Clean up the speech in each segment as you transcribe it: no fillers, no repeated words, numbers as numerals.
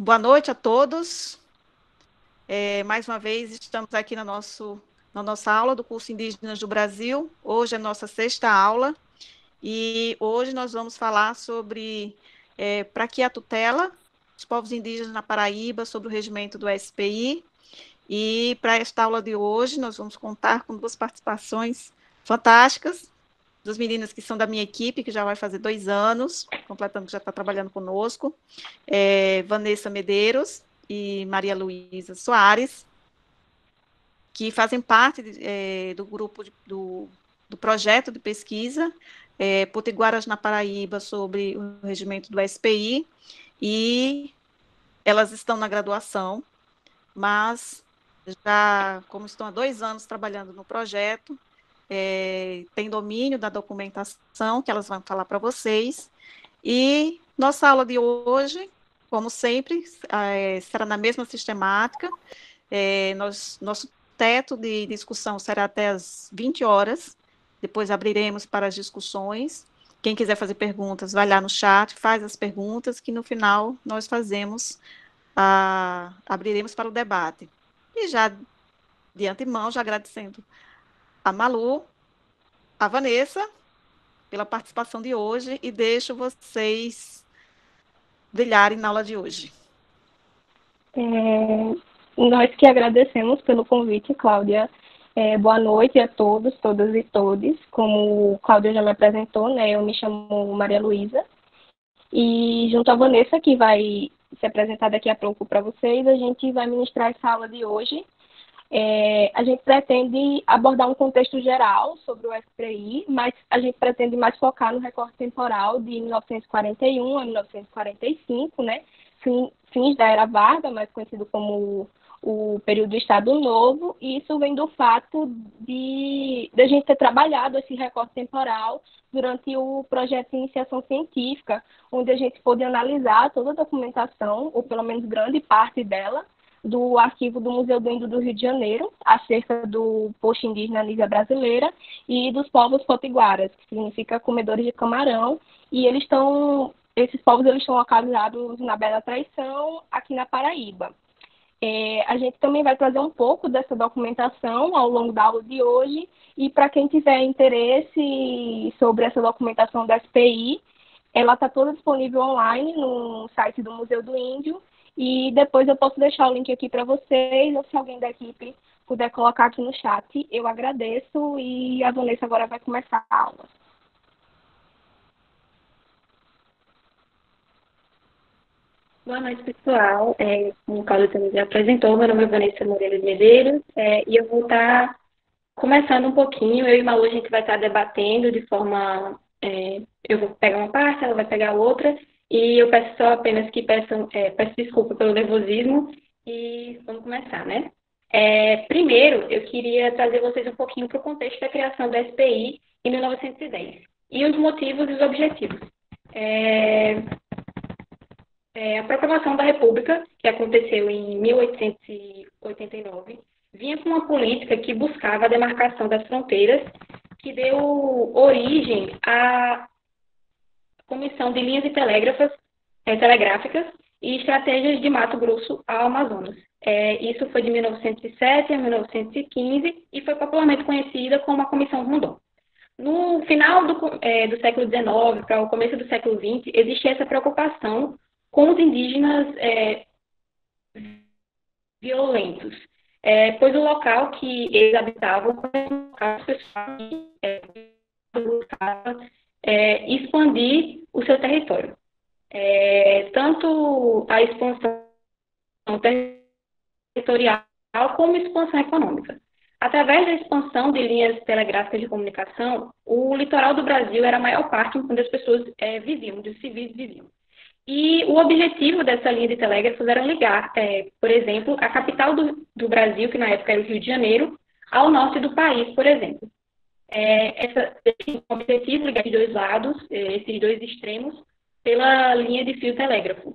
Boa noite a todos. Mais uma vez, estamos aqui na nossa aula do curso Indígenas do Brasil. Hoje é a nossa sexta aula e hoje nós vamos falar sobre para que a tutela dos povos indígenas na Paraíba, sobre o regimento do SPI. E para esta aula de hoje, nós vamos contar com duas participações fantásticas, duas meninas que são da minha equipe, que já vai fazer 2 anos, completando que já está trabalhando conosco, Vanessa Medeiros e Maria Luísa Soares, que fazem parte do grupo do projeto de pesquisa Potiguaras na Paraíba sobre o regimento do SPI, e elas estão na graduação, mas já, como estão há 2 anos trabalhando no projeto, tem domínio da documentação, que elas vão falar para vocês. E nossa aula de hoje, como sempre, será na mesma sistemática. Nosso teto de discussão será até às 20 horas, depois abriremos para as discussões. Quem quiser fazer perguntas, vai lá no chat, faz as perguntas, que no final nós abriremos para o debate. E já, de antemão, já agradecendo a Malu, a Vanessa, pela participação de hoje, e deixo vocês brilharem na aula de hoje. Nós que agradecemos pelo convite, Cláudia. Boa noite a todos, todas e todes. Como Cláudia já me apresentou, né, eu me chamo Maria Luísa. E junto à Vanessa, que vai se apresentar daqui a pouco para vocês, a gente vai ministrar essa aula de hoje. A gente pretende abordar um contexto geral sobre o SPI, mas a gente pretende mais focar no recorte temporal de 1941 a 1945, né? Fins da Era Vargas, mais conhecido como o período do Estado Novo, e isso vem do fato de a gente ter trabalhado esse recorte temporal durante o projeto de iniciação científica, onde a gente pôde analisar toda a documentação, ou pelo menos grande parte dela, do arquivo do Museu do Índio do Rio de Janeiro, acerca do posto indígena Nísia Brasileira e dos povos potiguaras, que significa comedores de camarão, e esses povos estão localizados na Bela Traição, aqui na Paraíba. A gente também vai trazer um pouco dessa documentação ao longo da aula de hoje, e para quem tiver interesse sobre essa documentação da SPI, ela está toda disponível online no site do Museu do Índio, e depois eu posso deixar o link aqui para vocês, ou se alguém da equipe puder colocar aqui no chat, eu agradeço, e a Vanessa agora vai começar a aula. Boa noite, pessoal. Como o Cláudio também já apresentou, meu nome é Vanessa Moreira de Medeiros, e eu vou estar começando um pouquinho. Eu e Malu, a gente vai estar debatendo de forma... eu vou pegar uma parte, ela vai pegar outra, e eu peço só apenas que peço desculpa pelo nervosismo, e vamos começar, né? Primeiro, eu queria trazer vocês um pouquinho para o contexto da criação da SPI em 1910, e os motivos e os objetivos. A proclamação da República, que aconteceu em 1889, vinha com uma política que buscava a demarcação das fronteiras, que deu origem à Comissão de Linhas Telegráficas e Estratégias de Mato Grosso ao Amazonas. Isso foi de 1907 a 1915 e foi popularmente conhecida como a Comissão Rondon. No final do século XIX para o começo do século XX, existia essa preocupação com os indígenas violentos, pois o local que eles habitavam as pessoas buscavam expandir o seu território. Tanto a expansão territorial como a expansão econômica. Através da expansão de linhas telegráficas de comunicação, o litoral do Brasil era a maior parte onde as pessoas viviam, onde os civis viviam. E o objetivo dessa linha de telégrafos era ligar, por exemplo, a capital do Brasil, que na época era o Rio de Janeiro, ao norte do país, por exemplo. Esse objetivo ligar os dois lados, esses dois extremos, pela linha de fio telégrafo.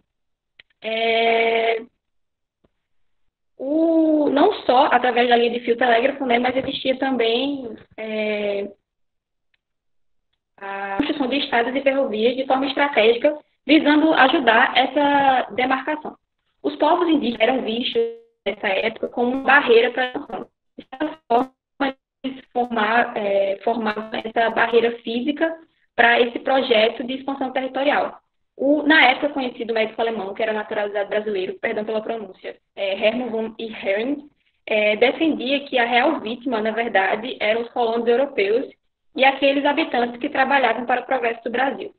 Não só através da linha de fio telégrafo, né, mas existia também a construção de estradas e ferrovias de forma estratégica, visando ajudar essa demarcação. Os povos indígenas eram vistos, nessa época, como uma barreira para a expansão. De certa forma, eles formavam essa barreira física para esse projeto de expansão territorial. Na época, conhecido médico alemão, que era naturalizado brasileiro, perdão pela pronúncia, Hermann von Ihering, defendia que a real vítima, na verdade, eram os colonos europeus e aqueles habitantes que trabalhavam para o progresso do Brasil.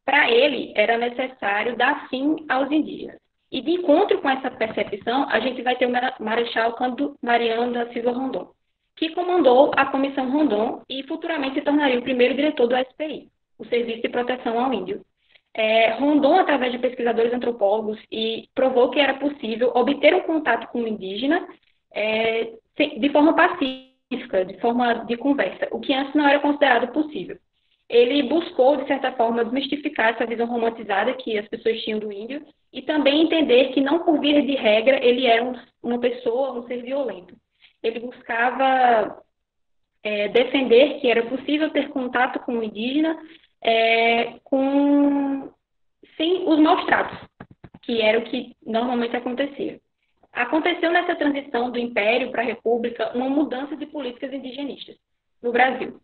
Para ele, era necessário dar fim aos indígenas. E de encontro com essa percepção, a gente vai ter o Marechal Cândido Mariano da Silva Rondon, que comandou a Comissão Rondon e futuramente se tornaria o primeiro diretor do SPI, o Serviço de Proteção ao Índio. Rondon, através de pesquisadores antropólogos, e provou que era possível obter um contato com o indígena de forma pacífica, de forma de conversa, o que antes não era considerado possível. Ele buscou, de certa forma, desmistificar essa visão romantizada que as pessoas tinham do índio e também entender que, não por via de regra, ele era uma pessoa, um ser violento. Ele buscava defender que era possível ter contato com o indígena sem os maus tratos, que era o que normalmente acontecia. Aconteceu nessa transição do Império para a República uma mudança de políticas indigenistas no Brasil.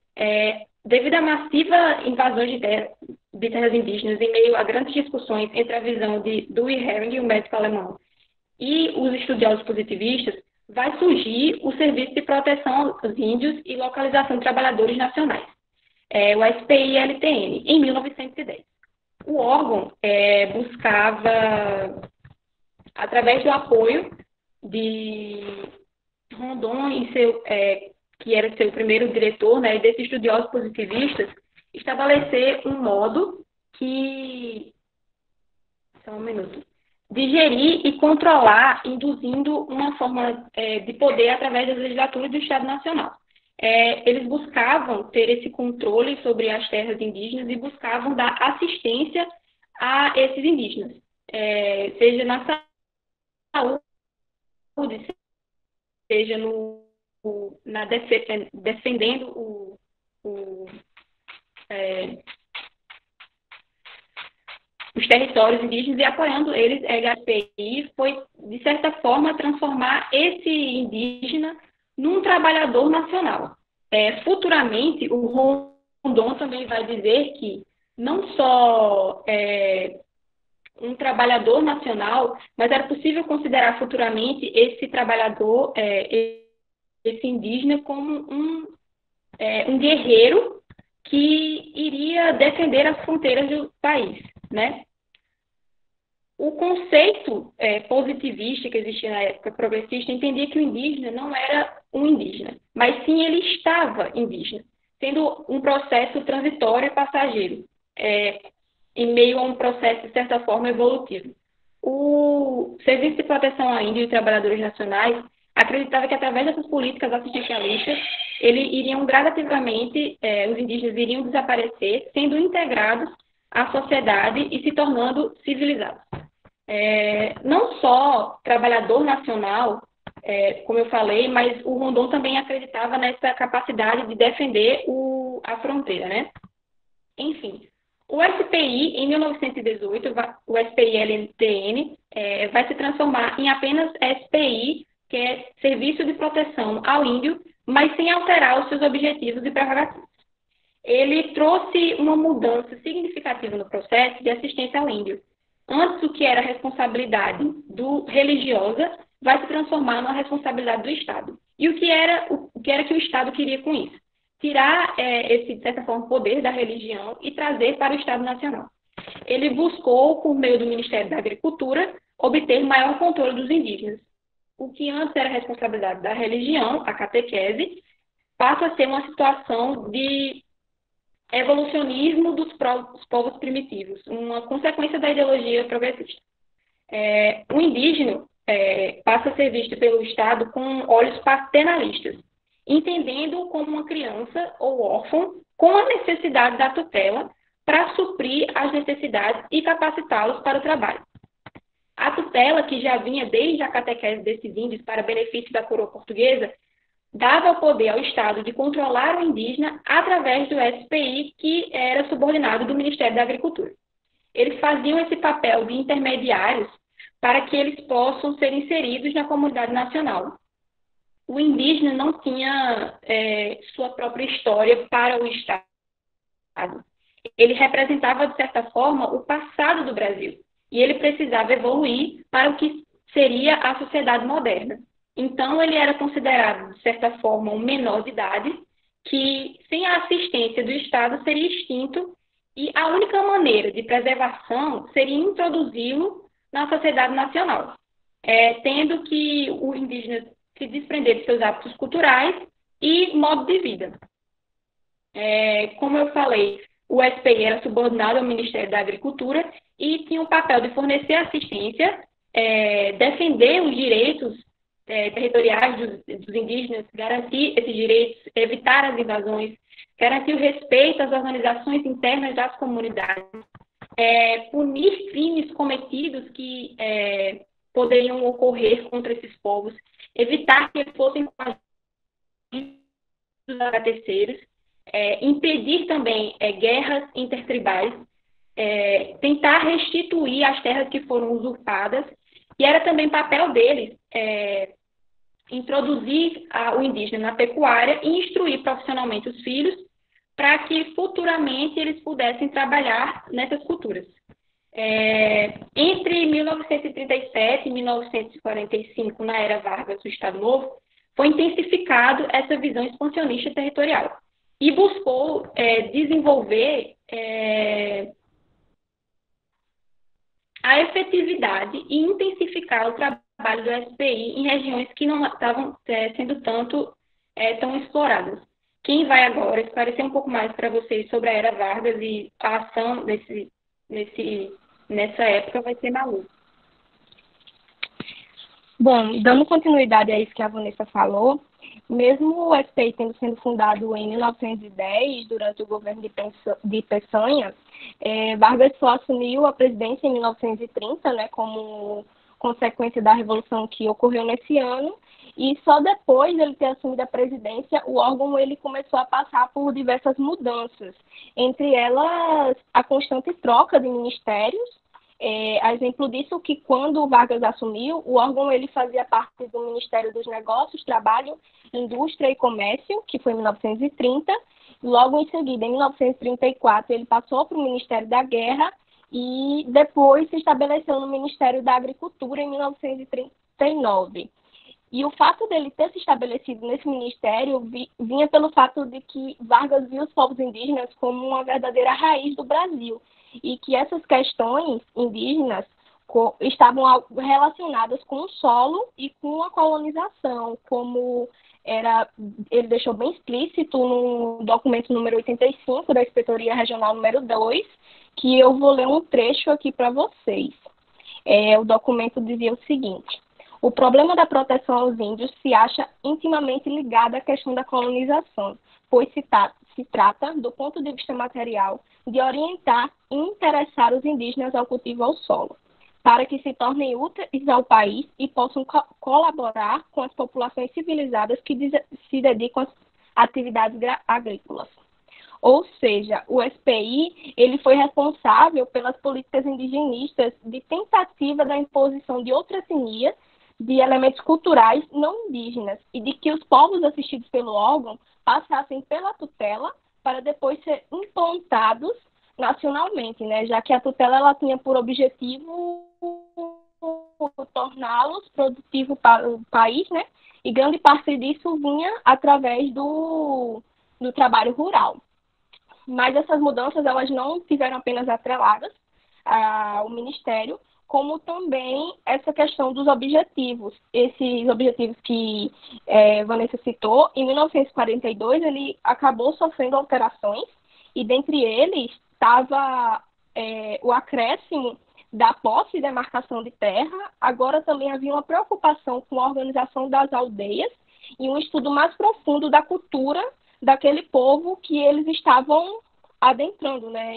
Devido à massiva invasão de terras indígenas, em meio a grandes discussões entre a visão do Ihering, o médico alemão, e os estudiosos positivistas, vai surgir o Serviço de Proteção aos Índios e Localização de Trabalhadores Nacionais, o SPI-LTN, em 1910. O órgão buscava, através do apoio de Rondon, que era seu primeiro diretor, né, e desses estudiosos positivistas, estabelecer um modo de gerir e controlar, induzindo uma forma de poder através das legislaturas do Estado Nacional. Eles buscavam ter esse controle sobre as terras indígenas e buscavam dar assistência a esses indígenas, seja na saúde, seja defendendo os territórios indígenas e apoiando eles. A HPI foi, de certa forma, transformar esse indígena num trabalhador nacional. Futuramente, o Rondon também vai dizer que não só um trabalhador nacional, mas era possível considerar futuramente esse trabalhador, esse indígena, como um guerreiro que iria defender as fronteiras do país, né? O conceito positivista que existia na época progressista entendia que o indígena não era um indígena, mas sim ele estava indígena, sendo um processo transitório e passageiro, em meio a um processo, de certa forma, evolutivo. O Serviço de Proteção ao Índio e Trabalhadores Nacionais acreditava que, através dessas políticas assistencialistas, gradativamente, os indígenas iriam desaparecer, sendo integrados à sociedade e se tornando civilizados. Não só trabalhador nacional, como eu falei, mas o Rondon também acreditava nessa capacidade de defender a fronteira, né? Enfim, o SPI, em 1918, o SPI-LTN, vai se transformar em apenas SPI, que é Serviço de Proteção ao Índio, mas sem alterar os seus objetivos e prerrogativas. Ele trouxe uma mudança significativa no processo de assistência ao índio. Antes, o que era responsabilidade religiosa vai se transformar numa responsabilidade do Estado. E o que era que o Estado queria com isso? Tirar esse, de certa forma, poder da religião e trazer para o Estado Nacional. Ele buscou, por meio do Ministério da Agricultura, obter maior controle dos indígenas. O que antes era responsabilidade da religião, a catequese, passa a ser uma situação de evolucionismo dos povos primitivos, uma consequência da ideologia progressista. O indígena passa a ser visto pelo Estado com olhos paternalistas, entendendo-o como uma criança ou órfão com a necessidade da tutela para suprir as necessidades e capacitá-los para o trabalho. A tutela, que já vinha desde a catequese desses índios para benefício da coroa portuguesa, dava o poder ao Estado de controlar o indígena através do SPI, que era subordinado do Ministério da Agricultura. Eles faziam esse papel de intermediários para que eles possam ser inseridos na comunidade nacional. O indígena não tinha sua própria história para o Estado. Ele representava, de certa forma, o passado do Brasil. E ele precisava evoluir para o que seria a sociedade moderna. Então, ele era considerado, de certa forma, um menor de idade, que, sem a assistência do Estado, seria extinto, e a única maneira de preservação seria introduzi-lo na sociedade nacional, tendo que o indígena se desprender de seus hábitos culturais e modo de vida. Como eu falei, o SPI era subordinado ao Ministério da Agricultura e tinha o papel de fornecer assistência, defender os direitos territoriais dos indígenas, garantir esses direitos, evitar as invasões, garantir o respeito às organizações internas das comunidades, punir crimes cometidos que poderiam ocorrer contra esses povos, evitar que eles fossem a terceiros, impedir também guerras intertribais, tentar restituir as terras que foram usurpadas, e era também papel deles introduzir o indígena na pecuária e instruir profissionalmente os filhos para que futuramente eles pudessem trabalhar nessas culturas. Entre 1937 e 1945, na era Vargas do Estado Novo, foi intensificado essa visão expansionista territorial e buscou desenvolver a efetividade e intensificar o trabalho do SPI em regiões que não estavam sendo tão exploradas. Quem vai agora esclarecer um pouco mais para vocês sobre a Era Vargas e a ação nessa época vai ser Malu. Bom, dando continuidade a isso que a Vanessa falou, mesmo o SPI tendo sido fundado em 1910, durante o governo de Peçanha, Vargas só assumiu a presidência em 1930, né, como consequência da revolução que ocorreu nesse ano, e só depois dele ter assumido a presidência, o órgão ele começou a passar por diversas mudanças, entre elas a constante troca de ministérios. A exemplo disso, que quando o Vargas assumiu, o órgão ele fazia parte do Ministério dos Negócios, Trabalho, Indústria e Comércio, que foi em 1930. Logo em seguida, em 1934, ele passou para o Ministério da Guerra e depois se estabeleceu no Ministério da Agricultura em 1939. E o fato dele ter se estabelecido nesse ministério vinha pelo fato de que Vargas viu os povos indígenas como uma verdadeira raiz do Brasil, e que essas questões indígenas estavam relacionadas com o solo e com a colonização, como ele deixou bem explícito no documento número 85 da Inspetoria Regional número 2, que eu vou ler um trecho aqui para vocês. O documento dizia o seguinte: o problema da proteção aos índios se acha intimamente ligado à questão da colonização, pois se trata, do ponto de vista material, de orientar e interessar os indígenas ao cultivo ao solo, para que se tornem úteis ao país e possam colaborar com as populações civilizadas que se dedicam às atividades agrícolas. Ou seja, o SPI ele foi responsável pelas políticas indigenistas de tentativa da imposição de outra etnia, de elementos culturais não indígenas, e de que os povos assistidos pelo órgão passassem pela tutela para depois ser implantados nacionalmente, né? Já que a tutela ela tinha por objetivo torná-los produtivos para o país, né? E grande parte disso vinha através do trabalho rural. Mas essas mudanças elas não tiveram apenas atreladas ao Ministério, como também essa questão dos objetivos. Esses objetivos que Vanessa citou, em 1942 ele acabou sofrendo alterações, e dentre eles estava o acréscimo da posse e demarcação de terra. Agora também havia uma preocupação com a organização das aldeias e um estudo mais profundo da cultura daquele povo que eles estavam adentrando, né,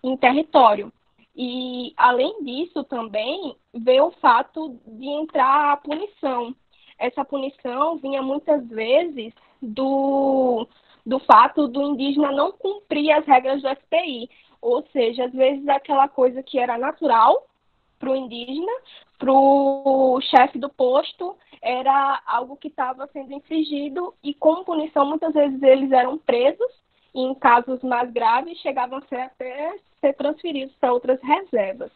em território. E, além disso, também veio o fato de entrar a punição. Essa punição vinha muitas vezes do fato do indígena não cumprir as regras do SPI. Ou seja, às vezes aquela coisa que era natural para o indígena, para o chefe do posto, era algo que estava sendo infringido e, como punição, muitas vezes eles eram presos e, em casos mais graves, chegavam a ser até ser transferidos para outras reservas.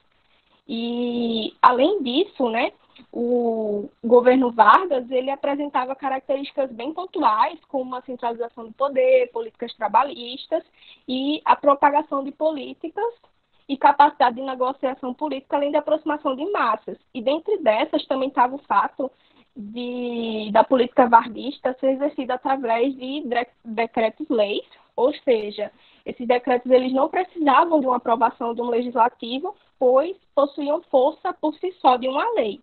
E, além disso, né, o governo Vargas, ele apresentava características bem pontuais, como a centralização do poder, políticas trabalhistas e a propagação de políticas e capacidade de negociação política, além da aproximação de massas. E dentre dessas também estava o fato da política varguista ser exercida através de decretos-leis, ou seja, esses decretos eles não precisavam de uma aprovação de um legislativo, pois possuíam força por si só de uma lei.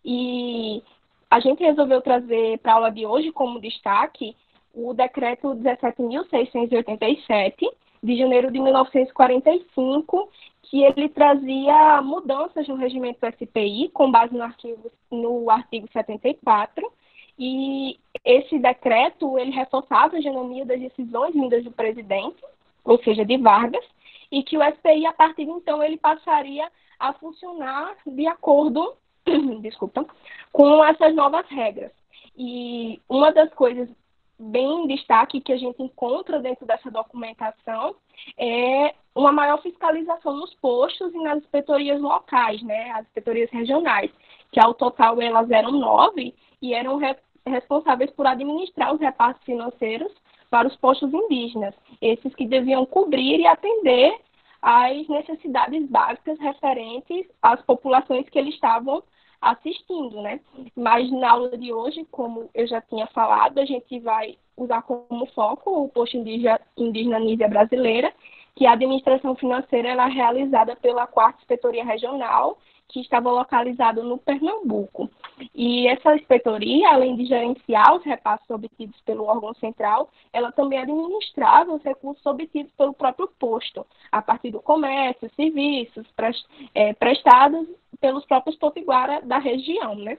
E a gente resolveu trazer para a aula de hoje como destaque o decreto 17.687, de janeiro de 1945, que ele trazia mudanças no regimento do SPI, com base no artigo 74, e esse decreto ele reforçava a isonomia das decisões vindas do presidente, ou seja, de Vargas, e que o SPI, a partir de então, ele passaria a funcionar de acordo com essas novas regras. E uma das coisas bem em destaque que a gente encontra dentro dessa documentação é uma maior fiscalização nos postos e nas inspetorias locais, né, as inspetorias regionais, que ao total elas eram 9 e eram responsáveis por administrar os repasses financeiros para os postos indígenas, esses que deviam cobrir e atender às necessidades básicas referentes às populações que eles estavam assistindo, né? Mas na aula de hoje, como eu já tinha falado, a gente vai usar como foco o posto indígena Nísia Brasileira, que a administração financeira ela é realizada pela 4ª Inspetoria Regional, que estava localizada no Pernambuco. E essa inspetoria, além de gerenciar os repasses obtidos pelo órgão central, ela também administrava os recursos obtidos pelo próprio posto, a partir do comércio, serviços prestados pelos próprios potiguara da região, né?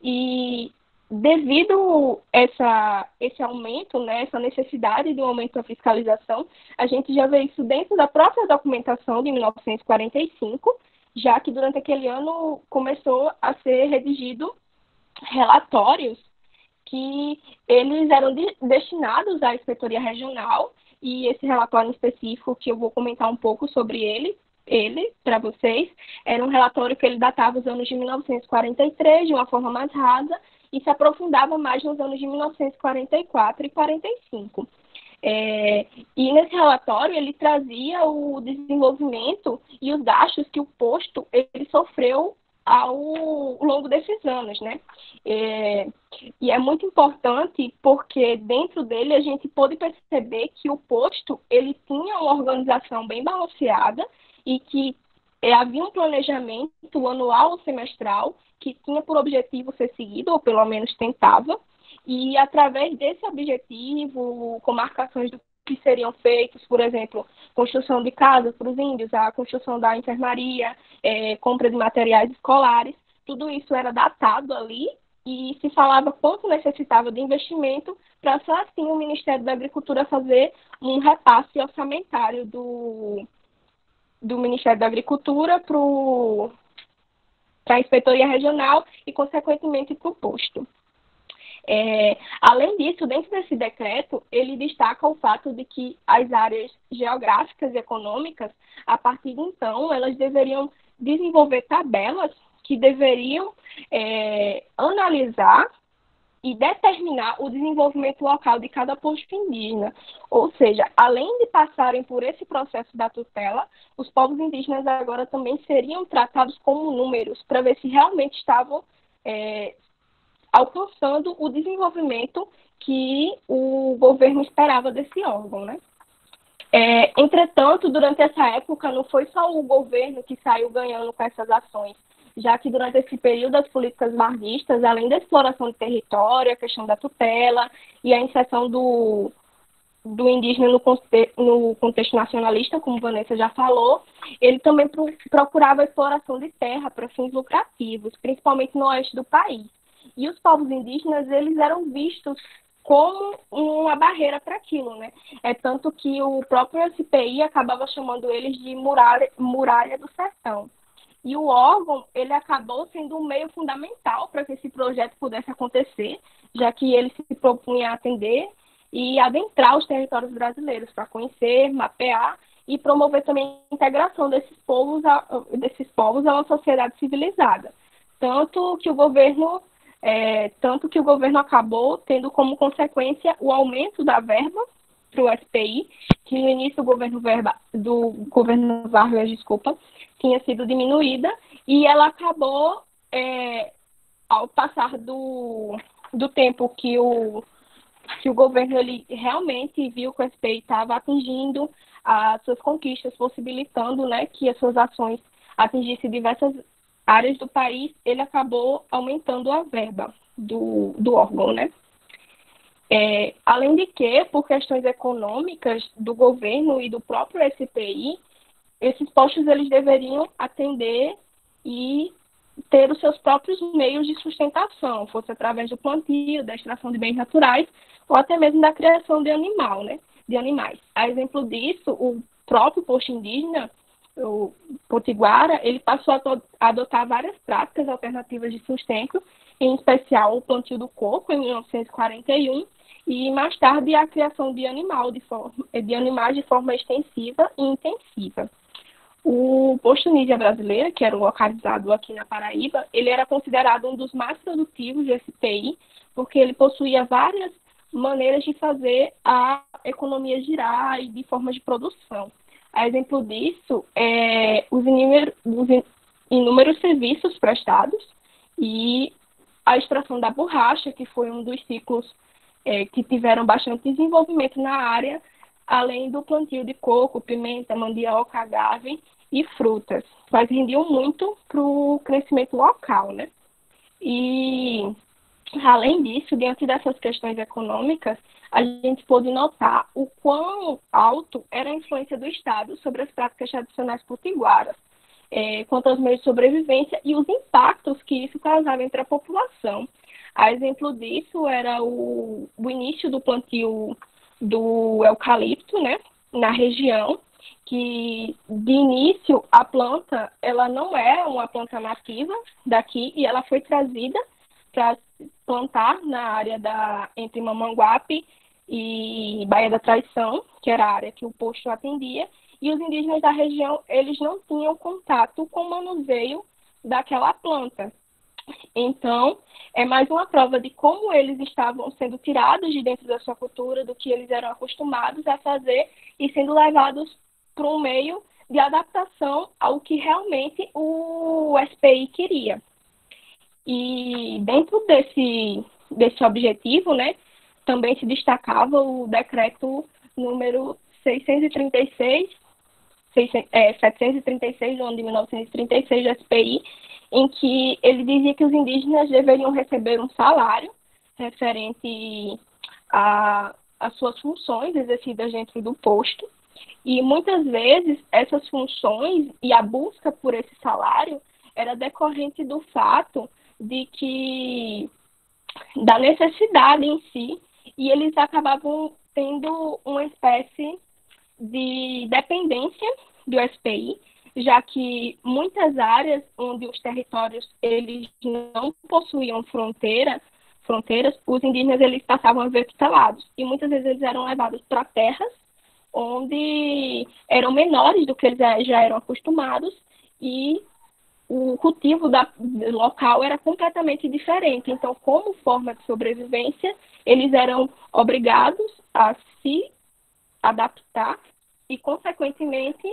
E devido esse aumento, né, essa necessidade de um aumento da fiscalização, a gente já vê isso dentro da própria documentação de 1945, já que durante aquele ano começou a ser redigido relatórios que eles eram destinados à inspetoria regional, e esse relatório em específico, que eu vou comentar um pouco sobre ele para vocês, era um relatório que ele datava os anos de 1943 de uma forma mais rasa e se aprofundava mais nos anos de 1944 e 45. E nesse relatório ele trazia o desenvolvimento e os gastos que o posto ele sofreu ao longo desses anos, né? E é muito importante porque dentro dele a gente pôde perceber que o posto ele tinha uma organização bem balanceada e que havia um planejamento anual ou semestral que tinha por objetivo ser seguido, ou pelo menos tentava, e através desse objetivo, com marcações do que seriam feitos, por exemplo, construção de casas para os índios, a construção da enfermaria, compra de materiais escolares, tudo isso era datado ali e se falava quanto necessitava de investimento para só assim o Ministério da Agricultura fazer um repasse orçamentário do Ministério da Agricultura para a Inspetoria Regional e, consequentemente, para o posto. Além disso, dentro desse decreto, ele destaca o fato de que as áreas geográficas e econômicas, a partir de então, elas deveriam desenvolver tabelas que deveriam analisar e determinar o desenvolvimento local de cada posto indígena. Ou seja, além de passarem por esse processo da tutela, os povos indígenas agora também seriam tratados como números, para ver se realmente estavam alcançando o desenvolvimento que o governo esperava desse órgão, né? Entretanto, durante essa época, não foi só o governo que saiu ganhando com essas ações, já que durante esse período as políticas varguistas, além da exploração de território, a questão da tutela e a inserção do indígena no contexto nacionalista, como Vanessa já falou, ele também procurava a exploração de terra para fins lucrativos, principalmente no oeste do país. E os povos indígenas, eles eram vistos como uma barreira para aquilo, né? Tanto que o próprio SPI acabava chamando eles de muralha do sertão. E o órgão, ele acabou sendo um meio fundamental para que esse projeto pudesse acontecer, já que ele se propunha a atender e adentrar os territórios brasileiros para conhecer, mapear e promover também a integração desses povos a uma sociedade civilizada. Tanto que o governo acabou tendo como consequência o aumento da verba para o SPI, que no início do governo Vargas, tinha sido diminuída, e ela acabou, ao passar do tempo que o governo ele realmente viu que o SPI estava atingindo as suas conquistas, possibilitando, né, que as suas ações atingissem diversas áreas do país, ele acabou aumentando a verba do órgão, né? Além de que, por questões econômicas do governo e do próprio SPI, esses postos eles deveriam atender e ter os seus próprios meios de sustentação, fosse através do plantio, da extração de bens naturais, ou até mesmo da criação de animais. A exemplo disso, o próprio posto indígena, o Potiguara, ele passou a adotar várias práticas alternativas de sustento, em especial o plantio do coco, em 1941, e mais tarde a criação de animais de forma extensiva e intensiva. O posto Nísia brasileiro, que era localizado aqui na Paraíba, ele era considerado um dos mais produtivos do SPI, porque ele possuía várias maneiras de fazer a economia girar e de formas de produção. A exemplo disso, os inúmeros serviços prestados e a extração da borracha, que foi um dos ciclos que tiveram bastante desenvolvimento na área, além do plantio de coco, pimenta, mandioca, agave e frutas, mas rendiam muito para o crescimento local, né? E, além disso, diante dessas questões econômicas, a gente pôde notar o quão alto era a influência do Estado sobre as práticas tradicionais potiguaras, quanto aos meios de sobrevivência e os impactos que isso causava entre a população. A exemplo disso era o início do plantio do eucalipto, né, na região, que de início a planta ela não é uma planta nativa daqui e ela foi trazida para plantar na área entre Mamanguape e Baía da Traição, que era a área que o posto atendia, e os indígenas da região eles não tinham contato com o manuseio daquela planta. Então, é mais uma prova de como eles estavam sendo tirados de dentro da sua cultura, do que eles eram acostumados a fazer e sendo levados para um meio de adaptação ao que realmente o SPI queria. E dentro desse objetivo, né, também se destacava o decreto número 736 do ano de 1936 do SPI, em que ele dizia que os indígenas deveriam receber um salário referente às suas funções exercidas dentro do posto. E muitas vezes essas funções e a busca por esse salário era decorrente do fato da necessidade em si, e eles acabavam tendo uma espécie de dependência do SPI, já que muitas áreas onde os territórios eles não possuíam fronteiras, os indígenas eles passavam a ver tutelados, e muitas vezes eles eram levados para terras onde eram menores do que eles já eram acostumados, e o cultivo local era completamente diferente. Então, como forma de sobrevivência, eles eram obrigados a se adaptar e, consequentemente,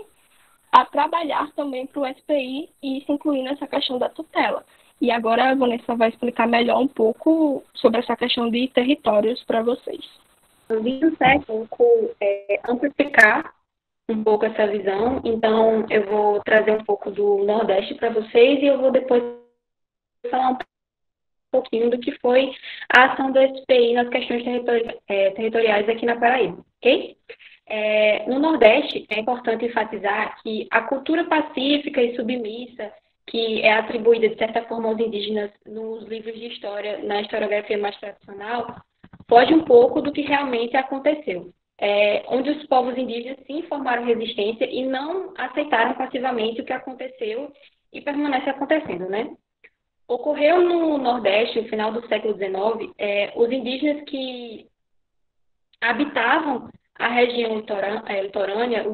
a trabalhar também para o SPI e se incluir nessa questão da tutela. E agora a Vanessa vai explicar melhor um pouco sobre essa questão de territórios para vocês. Eu vim um pouco amplificar um pouco essa visão, então eu vou trazer um pouco do Nordeste para vocês e eu vou depois falar um pouquinho do que foi a ação do SPI nas questões territoriais aqui na Paraíba, ok? No Nordeste, é importante enfatizar que a cultura pacífica e submissa que é atribuída, de certa forma, aos indígenas nos livros de história, na historiografia mais tradicional, foge um pouco do que realmente aconteceu. Onde os povos indígenas sim formaram resistência e não aceitaram passivamente o que aconteceu e permanece acontecendo, né? Ocorreu no Nordeste, no final do século XIX, os indígenas que habitavam a região litorânea,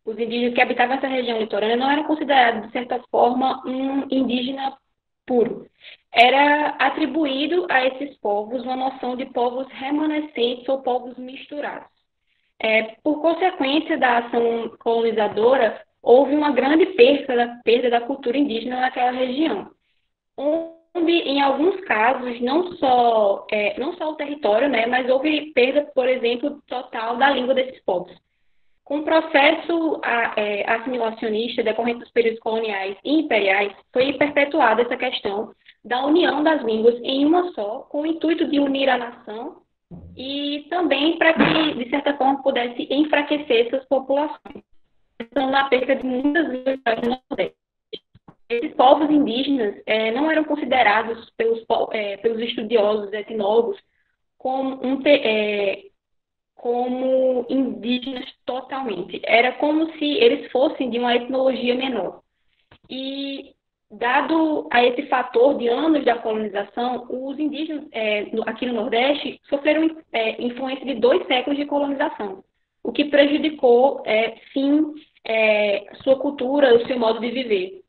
os indígenas que habitavam essa região litorânea não eram considerados, de certa forma, um indígena puro. Era atribuído a esses povos uma noção de povos remanescentes ou povos misturados. Por consequência da ação colonizadora, houve uma grande perda da cultura indígena naquela região, onde, em alguns casos, não só o território, né, mas houve perda, por exemplo, total da língua desses povos. Com o processo assimilacionista decorrente dos períodos coloniais e imperiais, foi perpetuada essa questão da união das línguas em uma só, com o intuito de unir a nação e também para que, de certa forma, pudesse enfraquecer essas populações. Então, na perda de muitas línguas no Nordeste. Esses povos indígenas não eram considerados pelos estudiosos etnólogos como como indígenas totalmente. Era como se eles fossem de uma etnologia menor. E, dado a esse fator de anos da colonização, os indígenas aqui no Nordeste sofreram influência de 2 séculos de colonização, o que prejudicou, sim, sua cultura, o seu modo de viver.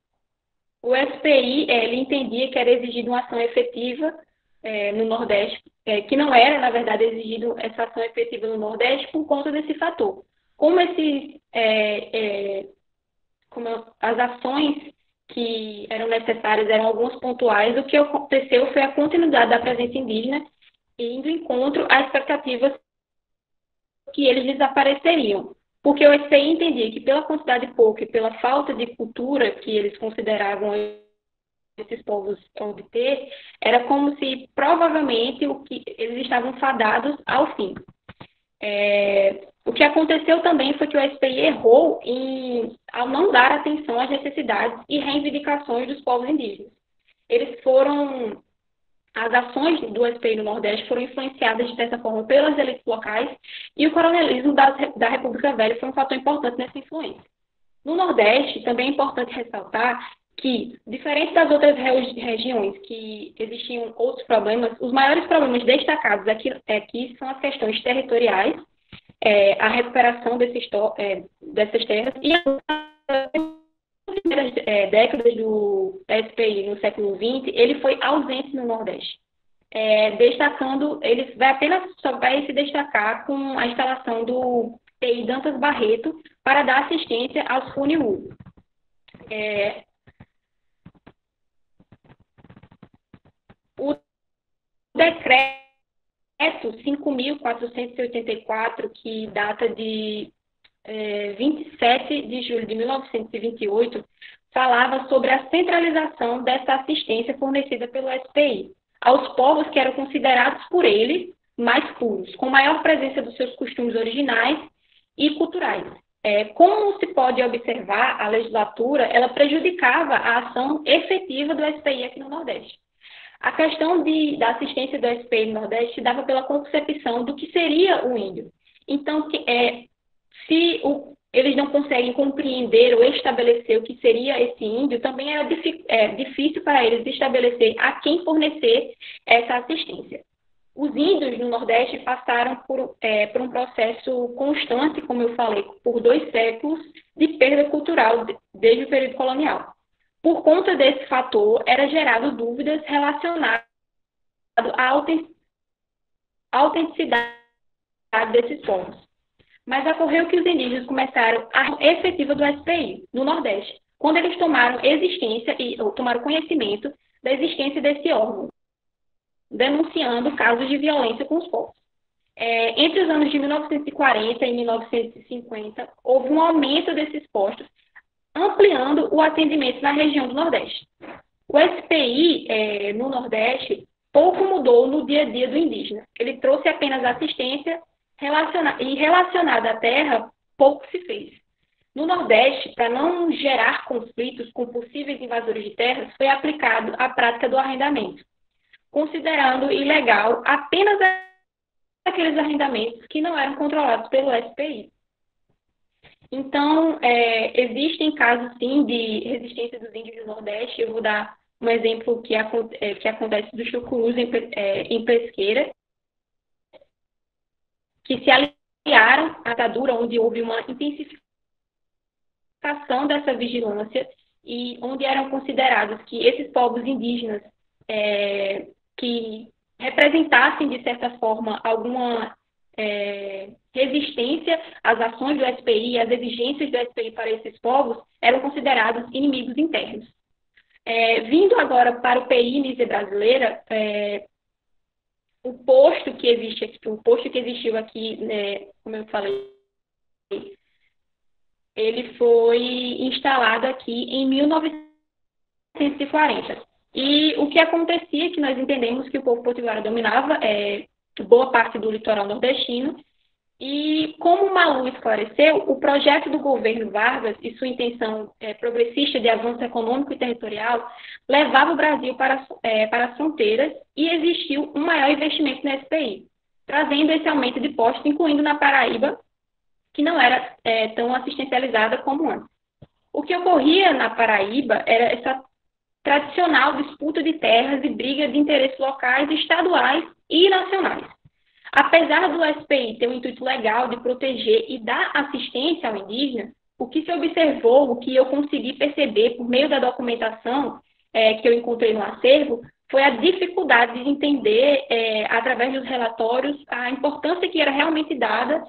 O SPI ele entendia que era exigida uma ação efetiva no Nordeste, que não era, na verdade, exigido essa ação efetiva no Nordeste por conta desse fator. Como as ações que eram necessárias eram algumas pontuais, o que aconteceu foi a continuidade da presença indígena indo em encontro às expectativas que eles desapareceriam. Porque o SPI entendia que pela quantidade pouca e pela falta de cultura que eles consideravam esses povos obter, era como se provavelmente eles estavam fadados ao fim. O que aconteceu também foi que o SPI errou ao não dar atenção às necessidades e reivindicações dos povos indígenas. As ações do SPI no Nordeste foram influenciadas, de certa forma, pelas elites locais e o coronelismo da República Velha foi um fator importante nessa influência. No Nordeste, também é importante ressaltar que, diferente das outras regiões que existiam outros problemas, os maiores problemas destacados aqui são as questões territoriais, a recuperação dessas terras e as primeiras décadas do SPI no século XX, ele foi ausente no Nordeste. Ele só vai se destacar com a instalação do TI Dantas Barreto para dar assistência aos FUNIU. O decreto 5.484, que data de 27 de julho de 1928, falava sobre a centralização dessa assistência fornecida pelo SPI aos povos que eram considerados por ele mais puros, com maior presença dos seus costumes originais e culturais. Como se pode observar, a legislatura ela prejudicava a ação efetiva do SPI aqui no Nordeste. A questão da assistência do SPI no Nordeste se dava pela concepção do que seria o índio. Então, se eles não conseguem compreender ou estabelecer o que seria esse índio, também era difícil para eles estabelecer a quem fornecer essa assistência. Os índios no Nordeste passaram por um processo constante, como eu falei, por 2 séculos de perda cultural desde o período colonial. Por conta desse fator, era gerado dúvidas relacionadas à autenticidade desses povos. Mas ocorreu que os indígenas começaram a ação efetiva do SPI no Nordeste, quando eles tomaram conhecimento da existência desse órgão, denunciando casos de violência com os povos. Entre os anos de 1940 e 1950, houve um aumento desses postos, ampliando o atendimento na região do Nordeste. O SPI no Nordeste pouco mudou no dia a dia do indígena. Ele trouxe apenas assistência relacionada à terra, pouco se fez. No Nordeste, para não gerar conflitos com possíveis invasores de terras, foi aplicado a prática do arrendamento, considerando ilegal apenas aqueles arrendamentos que não eram controlados pelo SPI. Então, existem casos, sim, de resistência dos índios do Nordeste. Eu vou dar um exemplo que acontece do chucurus em Pesqueira, que se aliaram à ditadura, onde houve uma intensificação dessa vigilância e onde eram considerados que esses povos indígenas que representassem, de certa forma, alguma resistência às ações do SPI, às exigências do SPI para esses povos, eram considerados inimigos internos. Vindo agora para o PI Nízia Brasileira, o posto que existiu aqui, né, como eu falei, ele foi instalado aqui em 1940. E o que acontecia, que nós entendemos que o povo potiguara dominava boa parte do litoral nordestino, e como o Malu esclareceu, o projeto do governo Vargas e sua intenção progressista de avanço econômico e territorial levava o Brasil para as fronteiras e existiu um maior investimento na SPI, trazendo esse aumento de postos, incluindo na Paraíba, que não era tão assistencializada como antes. O que ocorria na Paraíba era essa tradicional disputa de terras e briga de interesses locais, estaduais e nacionais. Apesar do SPI ter um intuito legal de proteger e dar assistência ao indígena, o que se observou, o que eu consegui perceber por meio da documentação que eu encontrei no acervo, foi a dificuldade de entender, através dos relatórios, a importância que era realmente dada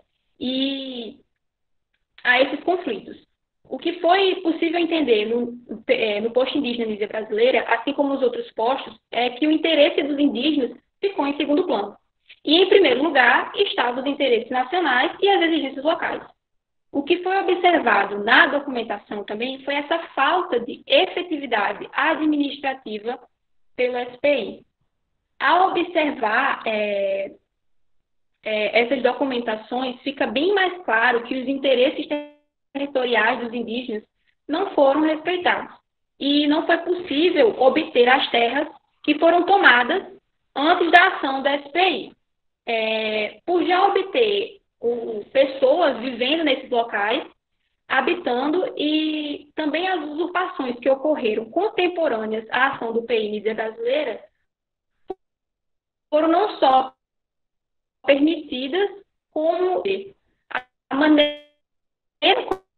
a esses conflitos. O que foi possível entender no posto indígena Nízia Brasileira, assim como nos outros postos, é que o interesse dos indígenas ficou em segundo plano. E, em primeiro lugar, estavam os interesses nacionais e as exigências locais. O que foi observado na documentação também foi essa falta de efetividade administrativa pelo SPI. Ao observar essas documentações, fica bem mais claro que os interesses territoriais dos indígenas não foram respeitados. E não foi possível obter as terras que foram tomadas antes da ação da SPI. Por já obter pessoas vivendo nesses locais, habitando, e também as usurpações que ocorreram contemporâneas à ação do PI Nízia Brasileira foram não só permitidas, como a maneira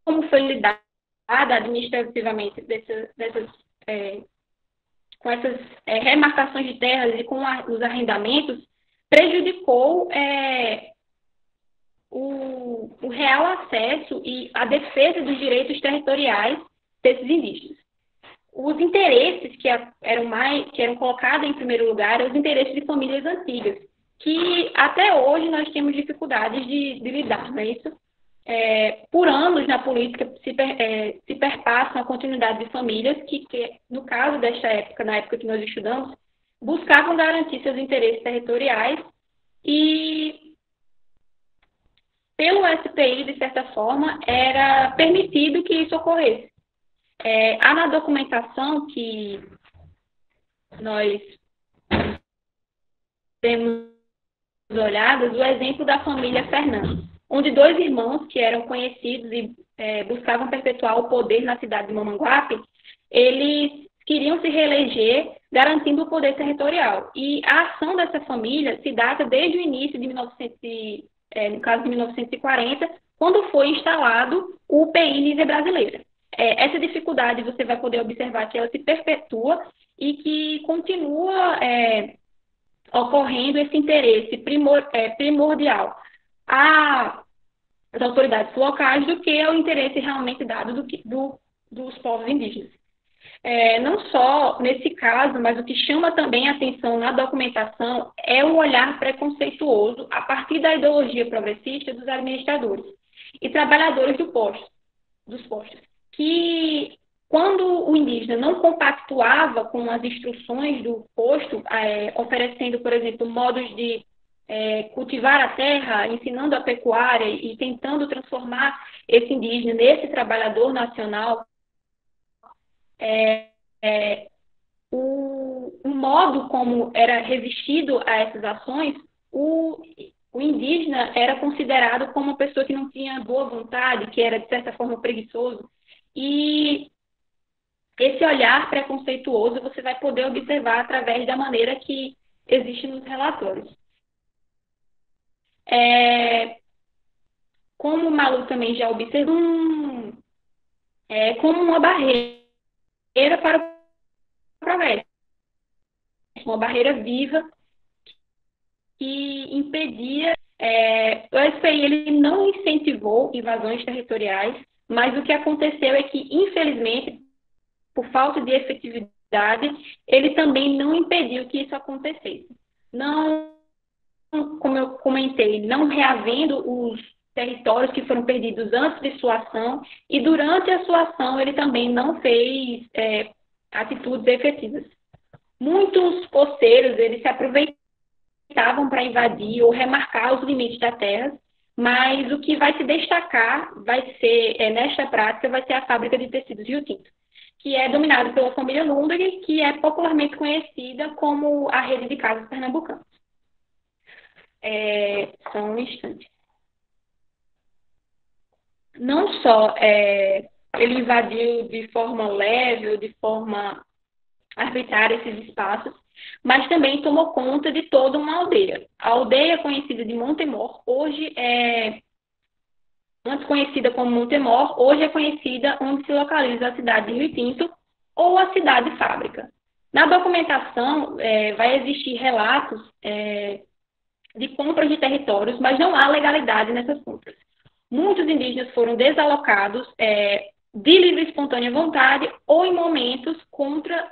como foi lidada administrativamente com essas remarcações de terras e com os arrendamentos, prejudicou o real acesso e a defesa dos direitos territoriais desses indígenas. Os interesses que eram colocados em primeiro lugar eram os interesses de famílias antigas, que até hoje nós temos dificuldades de lidar, não é isso? Por anos na política se perpassam a continuidade de famílias que, no caso desta época, na época que nós estudamos, buscavam garantir seus interesses territoriais e, pelo SPI, de certa forma, era permitido que isso ocorresse. Há na documentação que nós temos olhadas o exemplo da família Fernandes, onde dois irmãos que eram conhecidos e buscavam perpetuar o poder na cidade de Mamanguape, eles queriam se reeleger garantindo o poder territorial. E a ação dessa família se data desde o início de no caso de 1940, quando foi instalado o PI Nízia Brasileira. Essa dificuldade você vai poder observar que ela se perpetua e que continua ocorrendo esse interesse primordial às autoridades locais do que ao interesse realmente dado dos povos indígenas. Não só nesse caso, mas o que chama também a atenção na documentação é o olhar preconceituoso a partir da ideologia progressista dos administradores e trabalhadores dos postos, que quando o indígena não compactuava com as instruções do posto, oferecendo, por exemplo, modos de cultivar a terra, ensinando a pecuária e tentando transformar esse indígena nesse trabalhador nacional, o modo como era resistido a essas ações, o o indígena era considerado como uma pessoa que não tinha boa vontade, que era, de certa forma, preguiçoso. E esse olhar preconceituoso você vai poder observar através da maneira que existe nos relatórios. Como o Malu também já observou, como uma barreira para o progresso, uma barreira viva que impedia. O SPI ele não incentivou invasões territoriais, mas o que aconteceu é que, infelizmente, por falta de efetividade, ele também não impediu que isso acontecesse. Não, como eu comentei, não reavendo os territórios que foram perdidos antes de sua ação, e durante a sua ação ele também não fez atitudes efetivas. Muitos poceiros, eles se aproveitavam para invadir ou remarcar os limites da terra, mas o que vai se destacar vai ser, nesta prática, vai ser a fábrica de tecidos Rio Tinto, que é dominada pela família Lundgren, que é popularmente conhecida como a rede de casas pernambucanas. Só um instante. Não só ele invadiu de forma leve ou de forma arbitrária esses espaços, mas também tomou conta de toda uma aldeia. A aldeia conhecida de Montemor, hoje antes conhecida como Montemor, hoje é conhecida onde se localiza a cidade de Rio Tinto ou a cidade fábrica. Na documentação, vai existir relatos de compras de territórios, mas não há legalidade nessas compras. Muitos indígenas foram desalocados de livre e espontânea vontade ou em momentos contra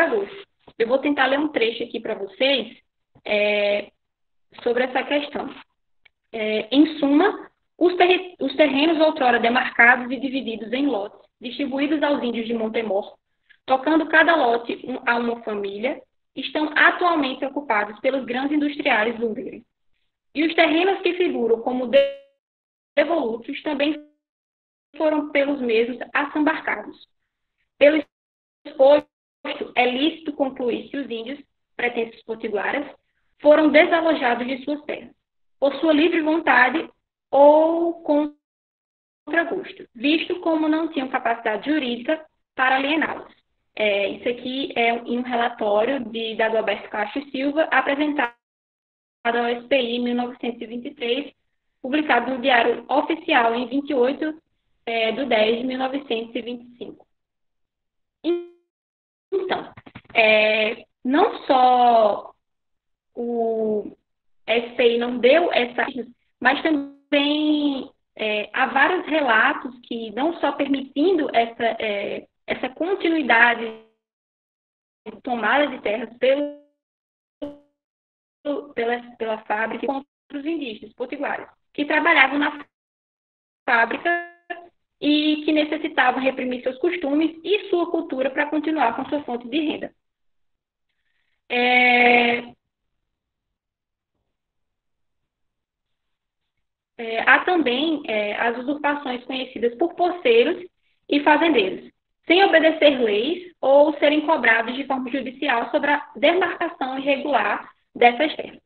gosto. Eu vou tentar ler um trecho aqui para vocês sobre essa questão. Em suma, os terrenos outrora demarcados e divididos em lotes, distribuídos aos índios de Montemor, tocando cada lote a uma família, estão atualmente ocupados pelos grandes industriais Lundgren. E os terrenos que figuram como devolutos também foram pelos mesmos assambarcados. Pelo exposto, é lícito concluir que os índios, pretensos potiguaras, foram desalojados de suas terras, por sua livre vontade ou contra gosto, visto como não tinham capacidade jurídica para aliená-los. Isso aqui é um relatório de Dagoberto Castro Silva, apresentado ao SPI em 1923, publicado no Diário Oficial em 28 de 10 de 1925. Então, não só o SPI não deu mas também há vários relatos que, não só permitindo essa continuidade de tomada de terras pela fábrica contra os indígenas potiguares, que trabalhavam na fábrica e que necessitavam reprimir seus costumes e sua cultura para continuar com sua fonte de renda. Há também as usurpações conhecidas por poceiros e fazendeiros, sem obedecer leis ou serem cobrados de forma judicial sobre a demarcação irregular dessas terras.